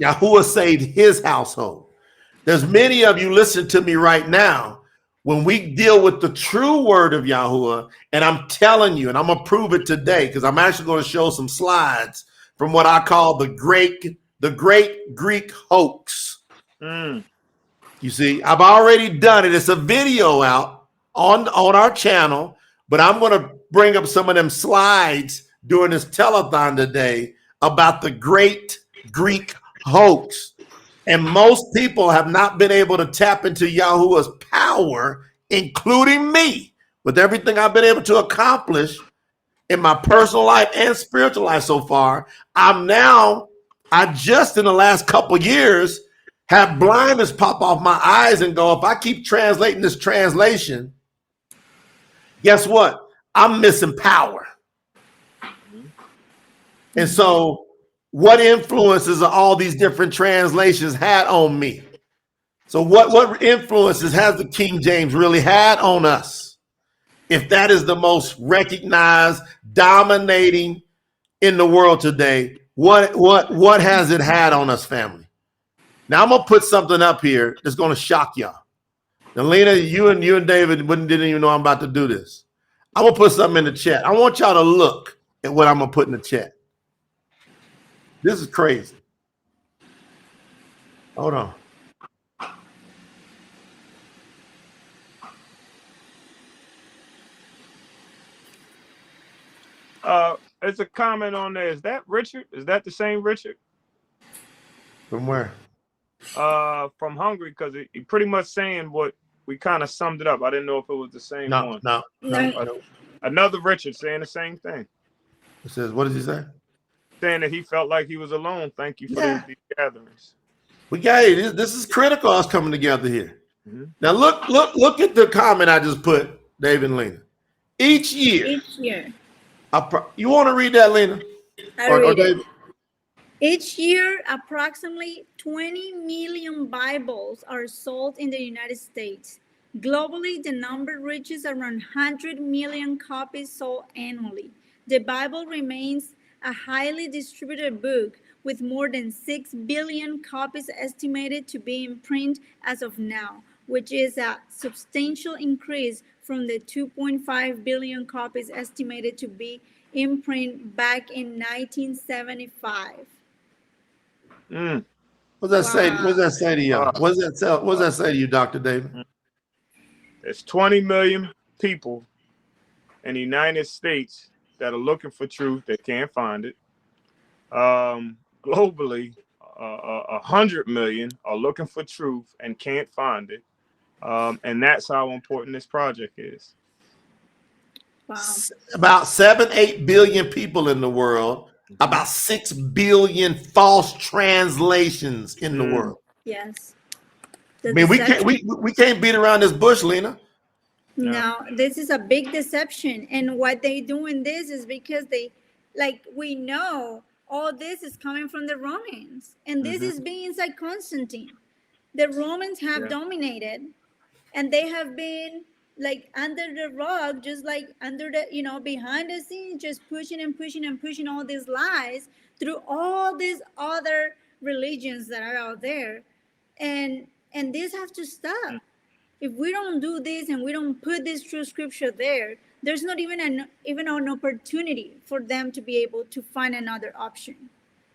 YAHUAH saved his household. There's many of you listen to me right now. When we deal with the true word of YAHUAH, and I'm telling you, and I'm gonna prove it today, because I'm actually going to show some slides from what I call the great Greek hoax. You see, I've already done it. It's a video out on our channel, but I'm going to bring up some of them slides during this telethon today about the great Greek hoax. And most people have not been able to tap into YAHUAH's power, including me, with everything I've been able to accomplish in my personal life and spiritual life so far. I just in the last couple years have blindness pop off my eyes and go, if I keep translating this translation, guess what? I'm missing power. And so what influences are all these different translations had on me? So what influences has the King James really had on us? If that is the most recognized, dominating in the world today, what has it had on us, family? Now I'm gonna put something up here that's gonna shock y'all. Now, Lina, you and David didn't even know I'm about to do this. I'm gonna put something in the chat. I want y'all to look at what I'm gonna put in the chat. This is crazy. Hold on. There's a comment on there. Is that Richard? Is that the same Richard? From where? From Hungary, because he pretty much saying what we kind of summed it up. I didn't know if it was the same one. No. Another Richard saying the same thing. It says, what does he say? Saying that he felt like he was alone. Thank you for these gatherings. We got it. This is critical, us coming together here. Now look at the comment I just put, David and Lina. Each year. You want to read that, Lina? Or David? Each year, approximately 20 million Bibles are sold in the United States. Globally, the number reaches around 100 million copies sold annually. The Bible remains a highly distributed book, with more than 6 billion copies estimated to be in print as of now, which is a substantial increase from the 2.5 billion copies estimated to be in print back in 1975. What's that say? What's that say to you? What's that say to you, Dr. David? There's 20 million people in the United States that are looking for truth that can't find it. Globally, 100 million are looking for truth and can't find it. And that's how important this project is. Wow. About 7-8 billion people in the world. About 6 billion false translations in the world. Yes. I mean, we can't beat around this bush, Lina. No, this is a big deception. And what they do in this is because we know all this is coming from the Romans. And this is being inside Constantine. The Romans have dominated, and they have been under the rug, just under the, behind the scenes, just pushing and pushing and pushing all these lies through all these other religions that are out there. And this has to stop. If we don't do this and we don't put this true scripture there, there's not even an opportunity for them to be able to find another option.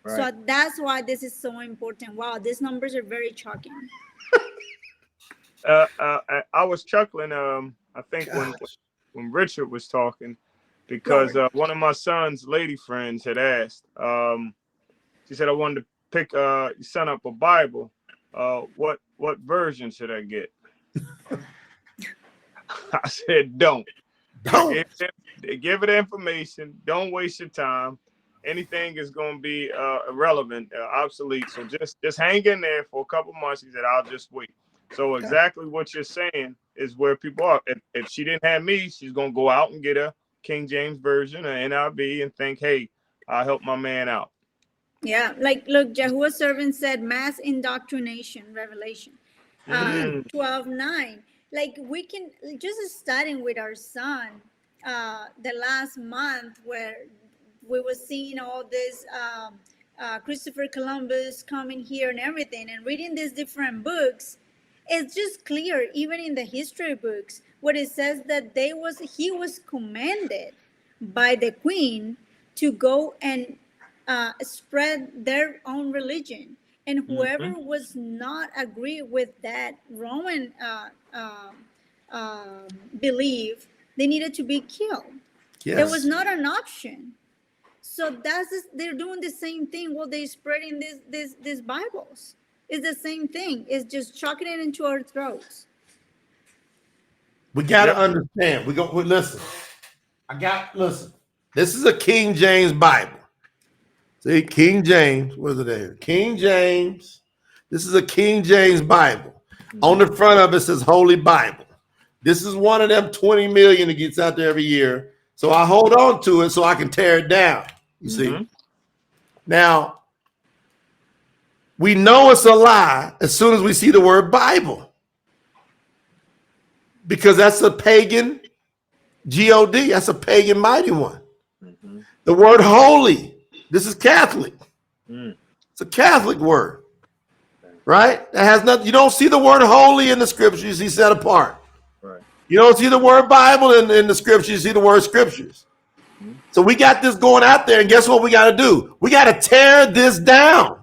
Right. So that's why this is so important. Wow, these numbers are very shocking. I was chuckling. I think when Richard was talking, because one of my son's lady friends had asked. She said, "I wanted to pick son up a Bible. What version should I get?" I said, "Don't. Give it information. Don't waste your time. anything is going to be irrelevant, obsolete. So just hang in there for a couple months. He said, I'll just wait. So exactly what you're saying is where people are. If she didn't have me, she's going to go out and get a King James version, an NIV, and think, hey, I'll help my man out. Yeah, like look, Yahuwah's servant said mass indoctrination, Revelation 12:9. Like we can just starting with our son the last month where we were seeing all this Christopher Columbus coming here and everything and reading these different books. It's just clear, even in the history books, what it says that he was commanded by the queen to go and spread their own religion, and whoever was not agree with that Roman belief, they needed to be killed. Yes. There was not an option. So they're doing the same thing. Well, they're spreading these Bibles. It's the same thing. It's just chucking it into our throats. We got to understand. Listen. Listen. This is a King James Bible. See, King James. Where's it there? King James. This is a King James Bible. On the front of it says Holy Bible. This is one of them 20 million that gets out there every year. So I hold on to it so I can tear it down. You see? Now, we know it's a lie as soon as we see the word Bible, because that's a pagan God. That's a pagan mighty one. The word holy, this is Catholic. It's a Catholic word, right? That has nothing. You don't see the word holy in the scriptures. You see set apart. Right. You don't see the word Bible in the scriptures. You see the word scriptures. So we got this going out there, and guess what we got to do? We got to tear this down.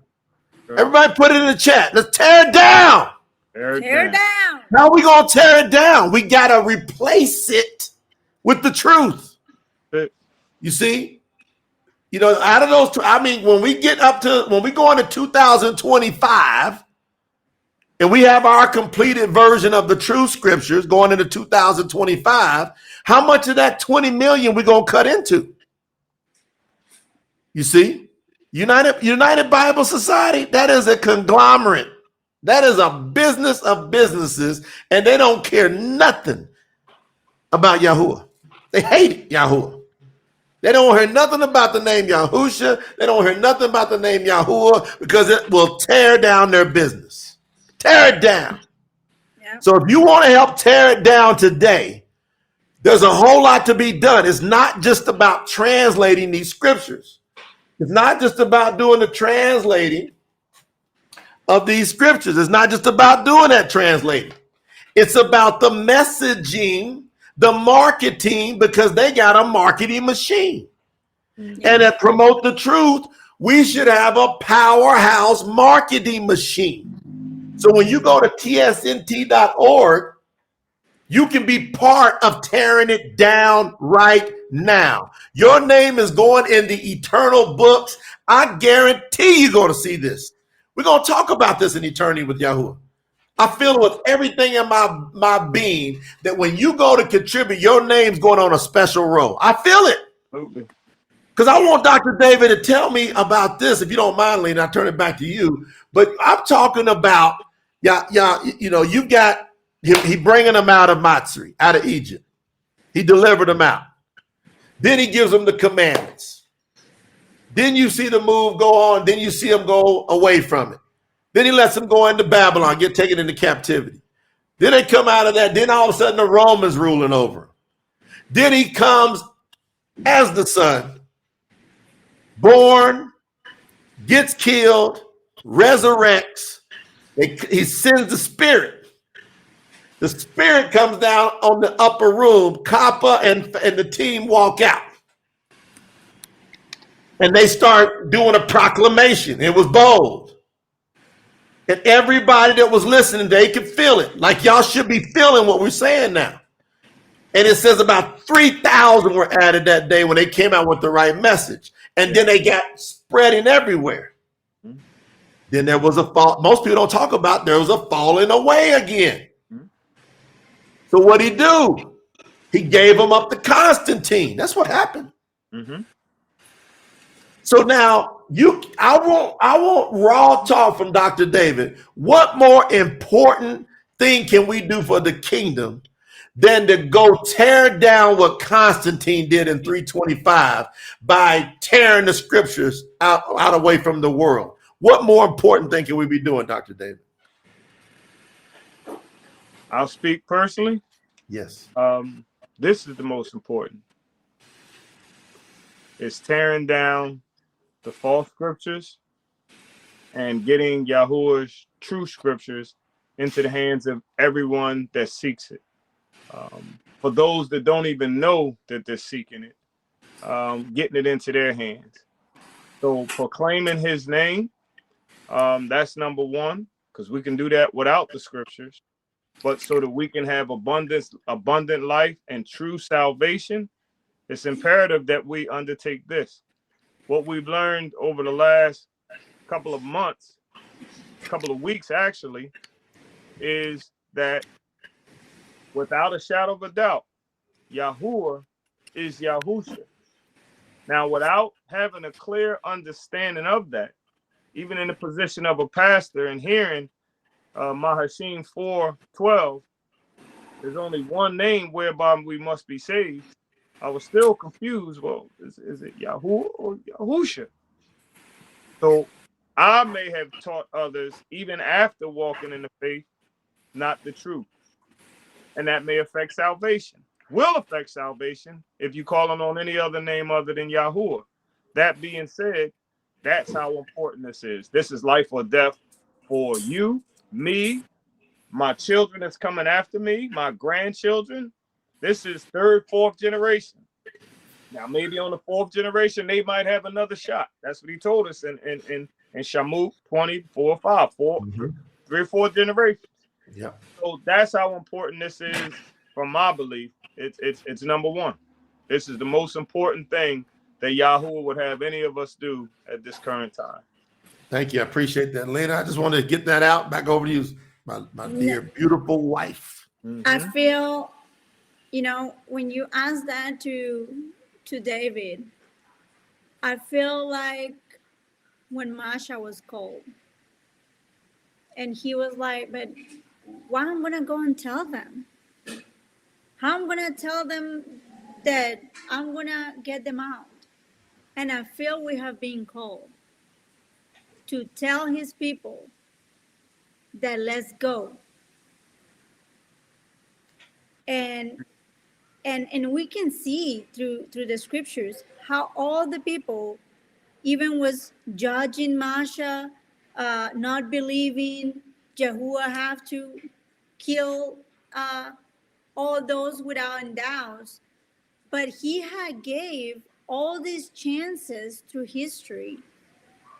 Everybody put it in the chat. Let's tear it down. Tear it down. How are we going to tear it down? We got to replace it with the truth. You see? You know, out of those two, I mean, when we go into 2025 and we have our completed version of the true scriptures going into 2025, how much of that 20 million we going to cut into? You see? United Bible Society, that is a conglomerate. That is a business of businesses, and they don't care nothing about Yahuwah. They hate Yahuwah. They don't hear nothing about the name Yahusha. They don't hear nothing about the name Yahuwah because it will tear down their business. Tear it down. Yeah. So if you want to help tear it down today, there's a whole lot to be done. It's not just about translating these scriptures. It's not just about doing the translating of these scriptures. It's not just about doing that translating. It's about the messaging, the marketing, because they got a marketing machine. And to promote the truth, we should have a powerhouse marketing machine. So when you go to tsnt.org, you can be part of tearing it down right now. Your name is going in the eternal books. I guarantee you're going to see this. We're going to talk about this in eternity with Yahuwah. I feel with everything in my being that when you go to contribute, your name's going on a special row. I feel it. Because I want Dr. David to tell me about this. If you don't mind, Lina, I'll turn it back to you. But I'm talking about, you've got, he bringing them out of Matsri, out of Egypt. He delivered them out. Then he gives them the commandments. Then you see the move go on. Then you see them go away from it. Then he lets them go into Babylon, get taken into captivity. Then they come out of that. Then all of a sudden the Romans ruling over. Then he comes as the son, born, gets killed, resurrects. He sends the spirit. The spirit comes down on the upper room. Kappa and the team walk out. And they start doing a proclamation. It was bold. And everybody that was listening, they could feel it. Like y'all should be feeling what we're saying now. And it says about 3,000 were added that day when they came out with the right message. And then they got spreading everywhere. Then there was a fall. Most people don't talk about there was a falling away again. So what'd he do? He gave them up to Constantine. That's what happened. So now I want raw talk from Dr. David. What more important thing can we do for the kingdom than to go tear down what Constantine did in 325 by tearing the scriptures out away from the world? What more important thing can we be doing, Dr. David? I'll speak personally. Yes. This is the most important. It's tearing down the false scriptures and getting YAHUAH's true scriptures into the hands of everyone that seeks it. For those that don't even know that they're seeking it, getting it into their hands. So proclaiming his name, that's number one, because we can do that without the scriptures. But so that we can have abundant life and true salvation, it's imperative that we undertake this. What we've learned over the last couple of months, couple of weeks actually, is that without a shadow of a doubt, YAHUAH is Yahusha. Now, without having a clear understanding of that, even in the position of a pastor and hearing Mahashim 4:12, there's only one name whereby we must be saved. I was still confused. Well, is it YAHUAH or Yahusha? So I may have taught others, even after walking in the faith, not the truth. And that may affect salvation. Will affect salvation if you call on any other name other than YAHUAH. That being said, that's how important this is. This is life or death for you, me, my children that's coming after me, my grandchildren. This is third, fourth generation. Now, maybe on the fourth generation, they might have another shot. That's what he told us in Shamuk 24:5, 3 or 4 generations. Yeah. So that's how important this is from my belief. It's number one. This is the most important thing that YAHUAH would have any of us do at this current time. Thank you. I appreciate that, Lina. I just wanted to get that out. Back over to you, my dear, beautiful wife. I feel, when you ask that to David, I feel like when Masha was called, and he was like, but why I'm gonna go and tell them? How I'm gonna tell them that I'm gonna get them out? And I feel we have been called to tell his people that let's go. And we can see through the scriptures how all the people even was judging Masha, not believing YAHUAH have to kill all those without doubts. But he had gave all these chances through history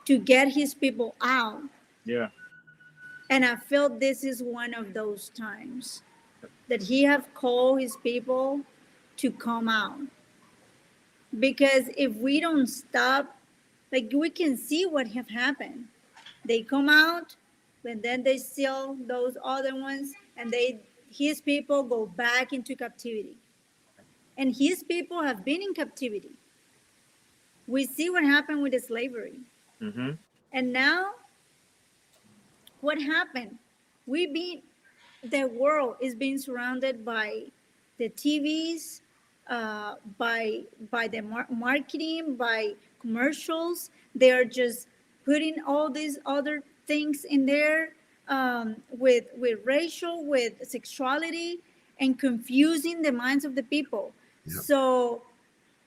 to get his people out. Yeah. And I feel this is one of those times that he have called his people to come out. Because if we don't stop, like we can see what have happened. They come out, and then they steal those other ones, and his people go back into captivity. And his people have been in captivity. We see what happened with the slavery. Mm-hmm. And now, what happened? The world is being surrounded by the TVs, by the marketing, by commercials. They are just putting all these other things in there, with racial, with sexuality, and confusing the minds of the people. Yep. So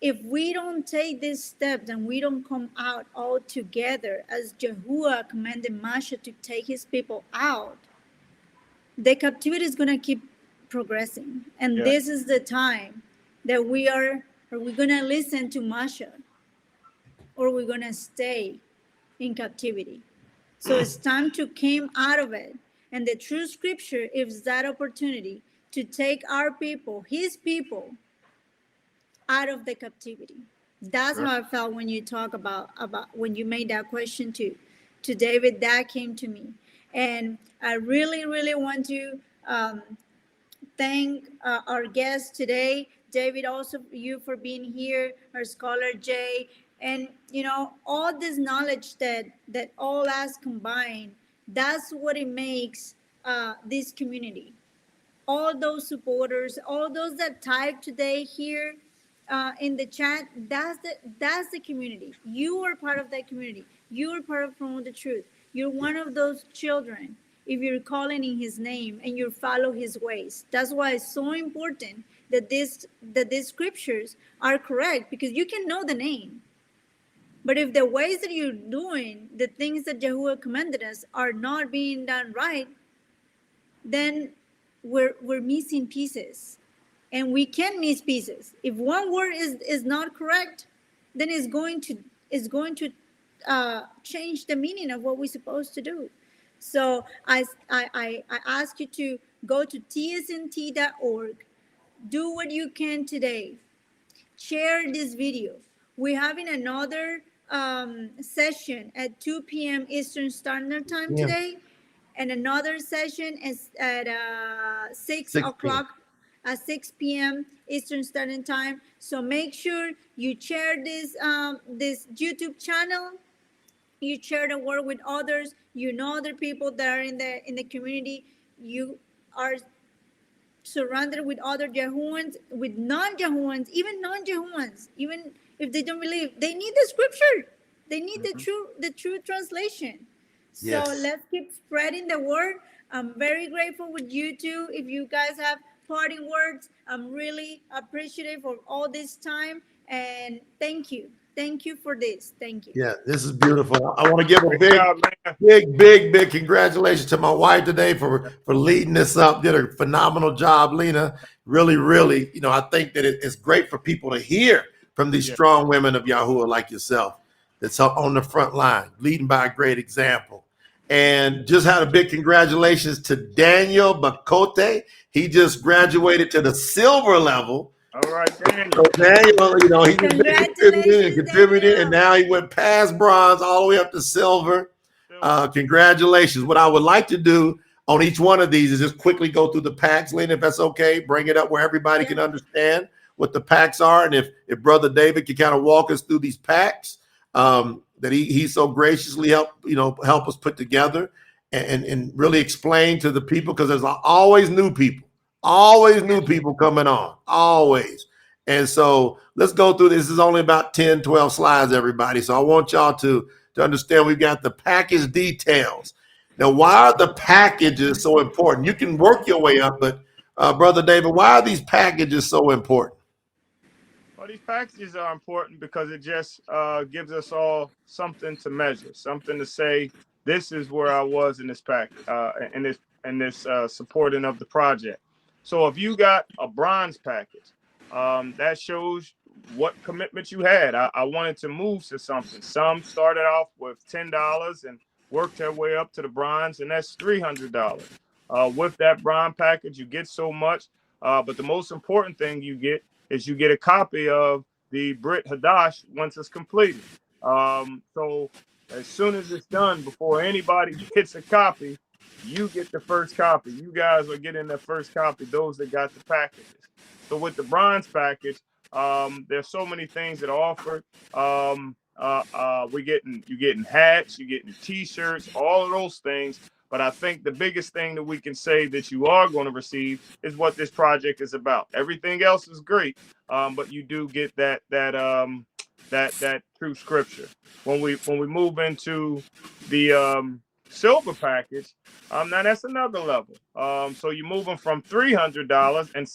if we don't take these steps and we don't come out all together as YAHUAH commanded Masha to take his people out, the captivity is going to keep progressing. And this is the time that we're going to listen to Masha, or we're going to stay in captivity. So it's time to come out of it. And the true scripture is that opportunity to take our people, his people, out of the captivity. That's how I felt when you talk about when you made that question to David. That came to me. And I really, really want to thank our guest today, David, also you for being here, our scholar Jay, And all this knowledge that all us combined, that's what it makes this community. All those supporters, all those that type today here in the chat, that's the community. You are part of that community. You are part of Promote the Truth. You're one of those children. If you're calling in His name and you follow His ways, that's why it's so important that these scriptures are correct, because you can know the name, but if the ways that you're doing, the things that Yahuwah commanded us, are not being done right, then we're missing pieces. And we can miss pieces. If one word is not correct, then it's going to change the meaning of what we're supposed to do. So I ask you to go to tsnt.org. Do what you can today. Share this video. We're having another session at 2 p.m. Eastern Standard Time today, and another session is at 6 o'clock at 6 p.m. Eastern Standard Time. So make sure you share this this YouTube channel. You share the word with others. You know other people that are in the community. You are surrounded with other Yahuans, with non-Yahuans, even non-Yahuans, even if they don't believe, they need the scripture. They need the true translation. So let's keep spreading the word. I'm very grateful with you too. If you guys have parting words, I'm really appreciative for all this time, and thank you. Thank you for this. Thank you. Yeah, this is beautiful. I want to give a big congratulations to my wife today for leading this up. Did a phenomenal job, Lina. Really, I think that it's great for people to hear from these strong women of Yahuwah like yourself that's up on the front line, leading by a great example. And just had a big congratulations to Daniel Bakote. He just graduated to the silver level. All right, Daniel. So Daniel, he contributed, and now he went past bronze all the way up to silver. Congratulations. What I would like to do on each one of these is just quickly go through the packs, Lina, if that's okay. Bring it up where everybody can understand what the packs are, and if Brother David can kind of walk us through these packs that he so graciously help us put together and really explain to the people, because there's always new people. Always new people coming on, always. And so let's go through this. This is only about 10, 12 slides, everybody. So I want y'all to understand we've got the package details. Now, why are the packages so important? You can work your way up, but Brother David, why are these packages so important? Well, these packages are important because it just gives us all something to measure, something to say, this is where I was in this pack, in this supporting of the project. So if you got a bronze package, that shows what commitment you had. I wanted to move to something. Some started off with $10 and worked their way up to the bronze, and that's $300. With that bronze package, you get so much, but the most important thing you get is you get a copy of the Briyt Hadash once it's completed. So as soon as it's done, before anybody gets a copy, you get the first copy. You guys are getting the first copy, those that got the packages. So with the bronze package, there's so many things that are offered. You're getting hats, you're getting t-shirts, all of those things. But I think the biggest thing that we can say that you are going to receive is what this project is about. Everything else is great, but you do get that true scripture. When we move into the silver package, now that's another level. So you're moving from $300, and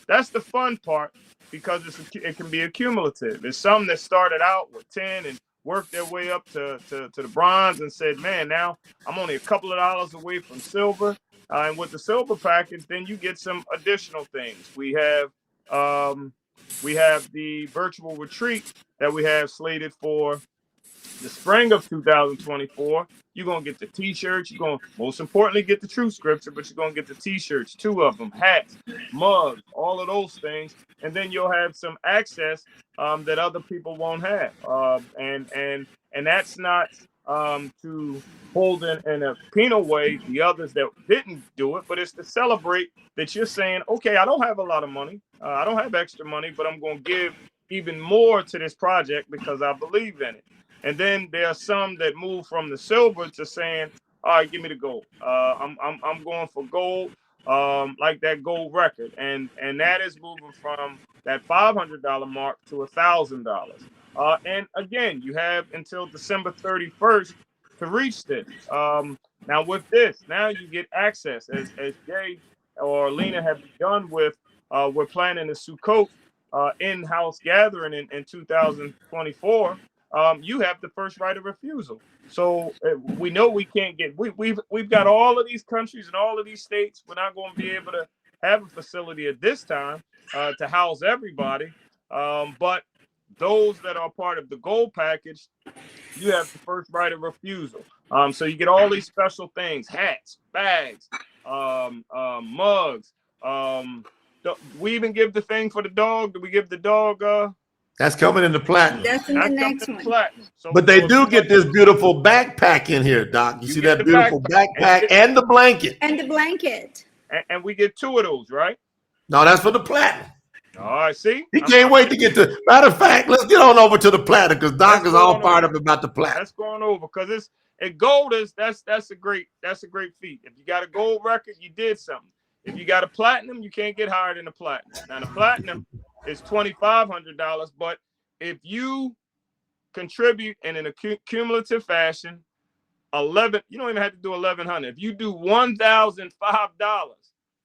that's the fun part, because it can be accumulative. There's some that started out with 10 and worked their way up to the bronze and said, man, now I'm only a couple of dollars away from silver. And with the silver package, then you get some additional things. We have the virtual retreat that we have slated for the spring of 2024. You're going to get the t-shirts. You're going to, most importantly, get the true scripture, but you're going to get the t-shirts, 2 of them, hats, mugs, all of those things. And then you'll have some access that other people won't have. And that's not to hold in a penal way the others that didn't do it, but it's to celebrate that you're saying, okay, I don't have a lot of money. I don't have extra money, but I'm going to give even more to this project because I believe in it. And then there are some that move from the silver to saying, all right, give me the gold. I'm going for gold, like that gold record. And that is moving from that $500 mark to $1,000. And again, you have until December 31st to reach this. Now with this, now you get access as Jay or Lina have begun with. We're planning a Sukkot in-house gathering in 2024. You have the first right of refusal. So we know we can't get. We've got all of these countries and all of these states. We're not going to be able to have a facility at this time to house everybody. But those that are part of the gold package, you have the first right of refusal. So you get all these special things: hats, bags, mugs. We even give the thing for the dog. Do we give the dog? That's coming into platinum. That's in the next one. Platinum. So, But they do get this beautiful backpack in here, Doc. You see that beautiful backpack and the blanket. And the blanket. And we get 2 of those, right? No, that's for the platinum. All right, see? He can't wait to get to. Matter of fact, let's get on over to the platinum because Doc is all fired up about the platinum. That's going over because gold is that's a great feat. If you got a gold record, you did something. If you got a platinum, you can't get higher than a platinum. Now the platinum is $2,500, but if you contribute in an cumulative fashion, you don't even have to do $1,100. If you do $1,005,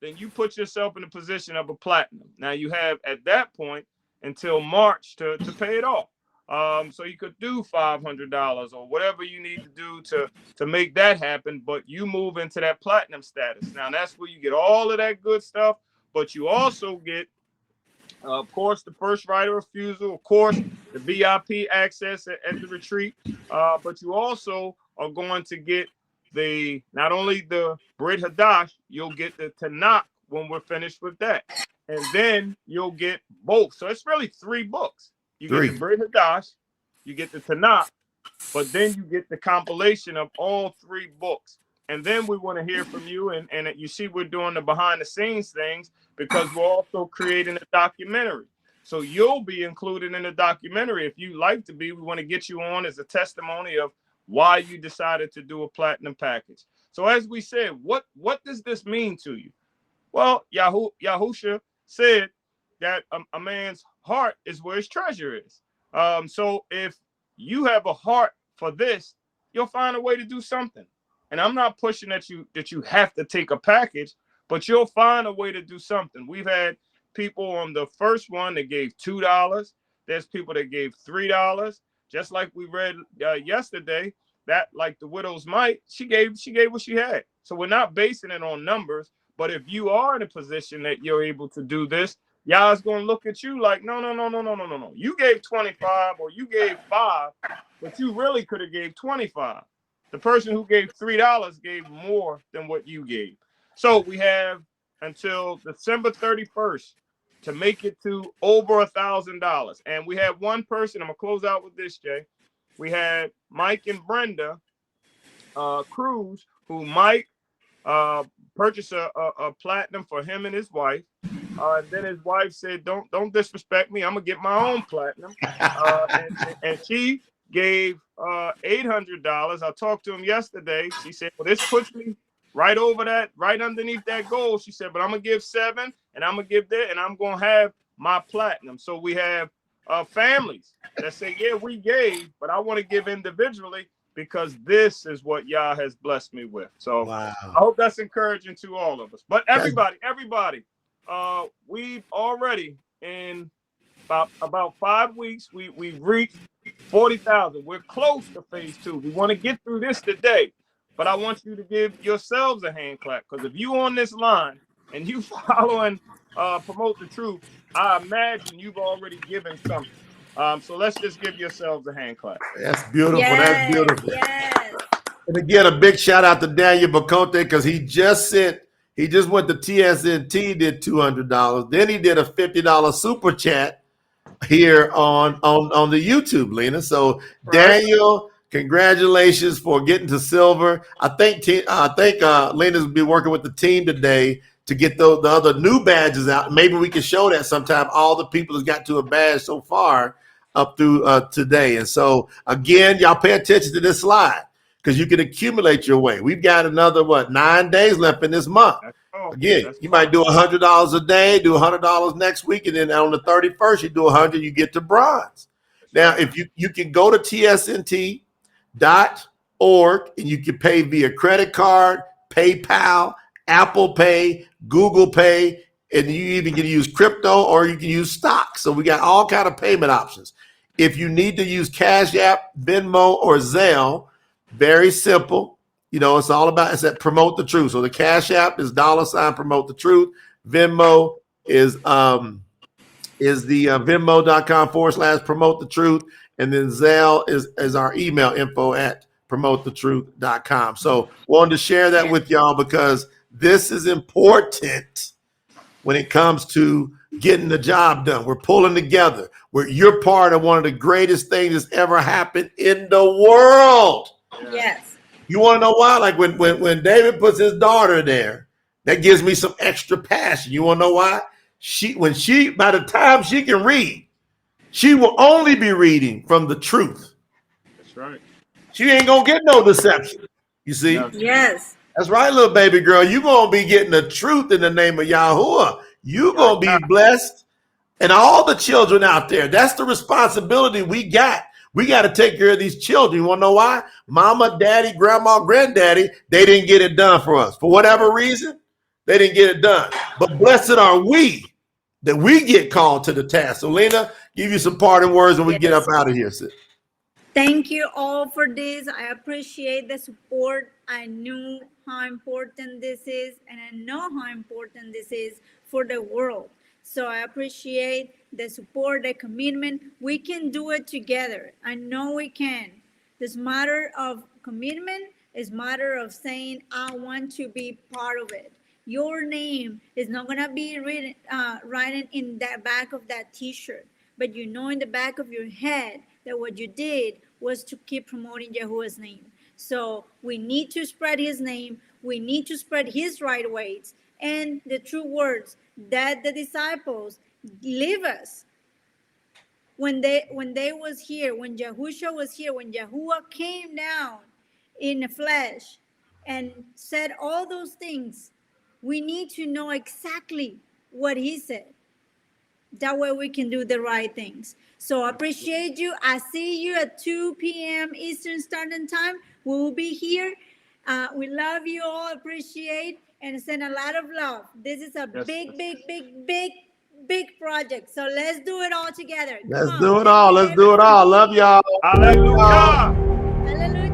then you put yourself in a position of a platinum. Now you have at that point until March to pay it off. So you could do $500 or whatever you need to do to make that happen, but you move into that platinum status. Now that's where you get all of that good stuff, but you also get, of course, the first right of refusal, of course, the VIP access at the retreat, but you also are going to get not only the Briyt Hadash, you'll get the Tanakh when we're finished with that, and then you'll get both. So it's really 3 books. You get the Briyt Hadash, you get the Tanakh, but then you get the compilation of all 3 books. And then we want to hear from you. And you see, we're doing the behind the scenes things because we're also creating a documentary. So you'll be included in the documentary. If you like to be, we want to get you on as a testimony of why you decided to do a platinum package. So as we said, what does this mean to you? Well, YAHUAH said that a man's heart is where his treasure is. So if you have a heart for this, you'll find a way to do something. And I'm not pushing that you have to take a package, but you'll find a way to do something. We've had people on the first one that gave $2. There's people that gave $3. Just like we read yesterday, that like the widow's mite, she gave what she had. So we're not basing it on numbers, but if you are in a position that you're able to do this, y'all's gonna look at you like, no. You gave 25 or you gave 5, but you really could have gave 25. The person who gave $3 gave more than what you gave. So we have until December 31st to make it to over $1,000. And we have one person, I'm gonna close out with this, Jay. We had Mike and Brenda Cruz, who Mike purchased a platinum for him and his wife. Then his wife said, don't disrespect me. I'm gonna get my own platinum. And she gave $800. I talked to him yesterday. She said, well, this puts me right over that, right underneath that goal. She said, but I'm gonna give 7 and I'm gonna give that and I'm gonna have my platinum. So we have families that say, yeah, we gave, but I want to give individually because this is what Yah has blessed me with. So wow. I hope that's encouraging to all of us. But everybody, we've already in about 5 weeks, we've reached 40,000. We're close to phase 2. We want to get through this today, but I want you to give yourselves a hand clap because if you on this line and you following Promote the Truth, I imagine you've already given something. So let's just give yourselves a hand clap. That's beautiful. Yes, that's beautiful. Yes. And again, a big shout out to Daniel Baconte because he just went to TSNT, did $200. Then he did a $50 super chat here on the YouTube, Lina. So right. Daniel, congratulations for getting to silver. I think Lina's will be working with the team today to get the other new badges out. Maybe we can show that sometime, all the people that's got to a badge so far up through today. And so again, y'all pay attention to this slide because you can accumulate your way. We've got another 9 days left in this month. Again, you might do $100 a day, do $100 next week, and then on the 31st you do 100, you get to bronze. Now, if you can go to tsnt.org and you can pay via credit card, PayPal, Apple Pay, Google Pay, and you even can use crypto or you can use stock. So we got all kind of payment options. If you need to use Cash App, Venmo, or Zelle, very simple. You know, it's all about, it's at Promote the Truth. So the Cash App is $ Promote the Truth. Venmo is the venmo.com/ Promote the Truth. And then Zelle is our email, info@promotethetruth.com. So wanted to share that with y'all because this is important when it comes to getting the job done. We're pulling together. You're part of one of the greatest things that's ever happened in the world. Yes. You want to know why? Like when David puts his daughter there, that gives me some extra passion. You want to know why? By the time she can read, she will only be reading from the truth. That's right. She ain't gonna get no deception. You see? No. Yes. That's right, little baby girl. You're going to be getting the truth in the name of YAHUAH. You're going to be blessed. And all the children out there, that's the responsibility we got. We got to take care of these children. You want to know why? Mama, daddy, grandma, granddaddy, they didn't get it done for us. For whatever reason, they didn't get it done. But blessed are we that we get called to the task. So, Lina, give you some parting words when we get up out of here, sis. Thank you all for this. I appreciate the support. I knew how important this is, and I know how important this is for the world. So I appreciate the support, the commitment. We can do it together. I know we can. This matter of commitment is matter of saying, I want to be part of it. Your name is not going to be written in the back of that t-shirt, but you know in the back of your head that what you did was to keep promoting YAHUAH's name. So we need to spread his name. We need to spread his right ways and the true words that the disciples leave us. When they was here, when Yahushua was here, when YAHUAH came down in the flesh and said all those things, we need to know exactly what he said. That way we can do the right things. So I appreciate you. I see you at 2 p.m. Eastern Standard Time. We will be here. We love you all, appreciate, and send a lot of love. This is a big project. So let's do it all together. Let's do it all. Let's do it all. Love y'all. Hallelujah. Hallelujah.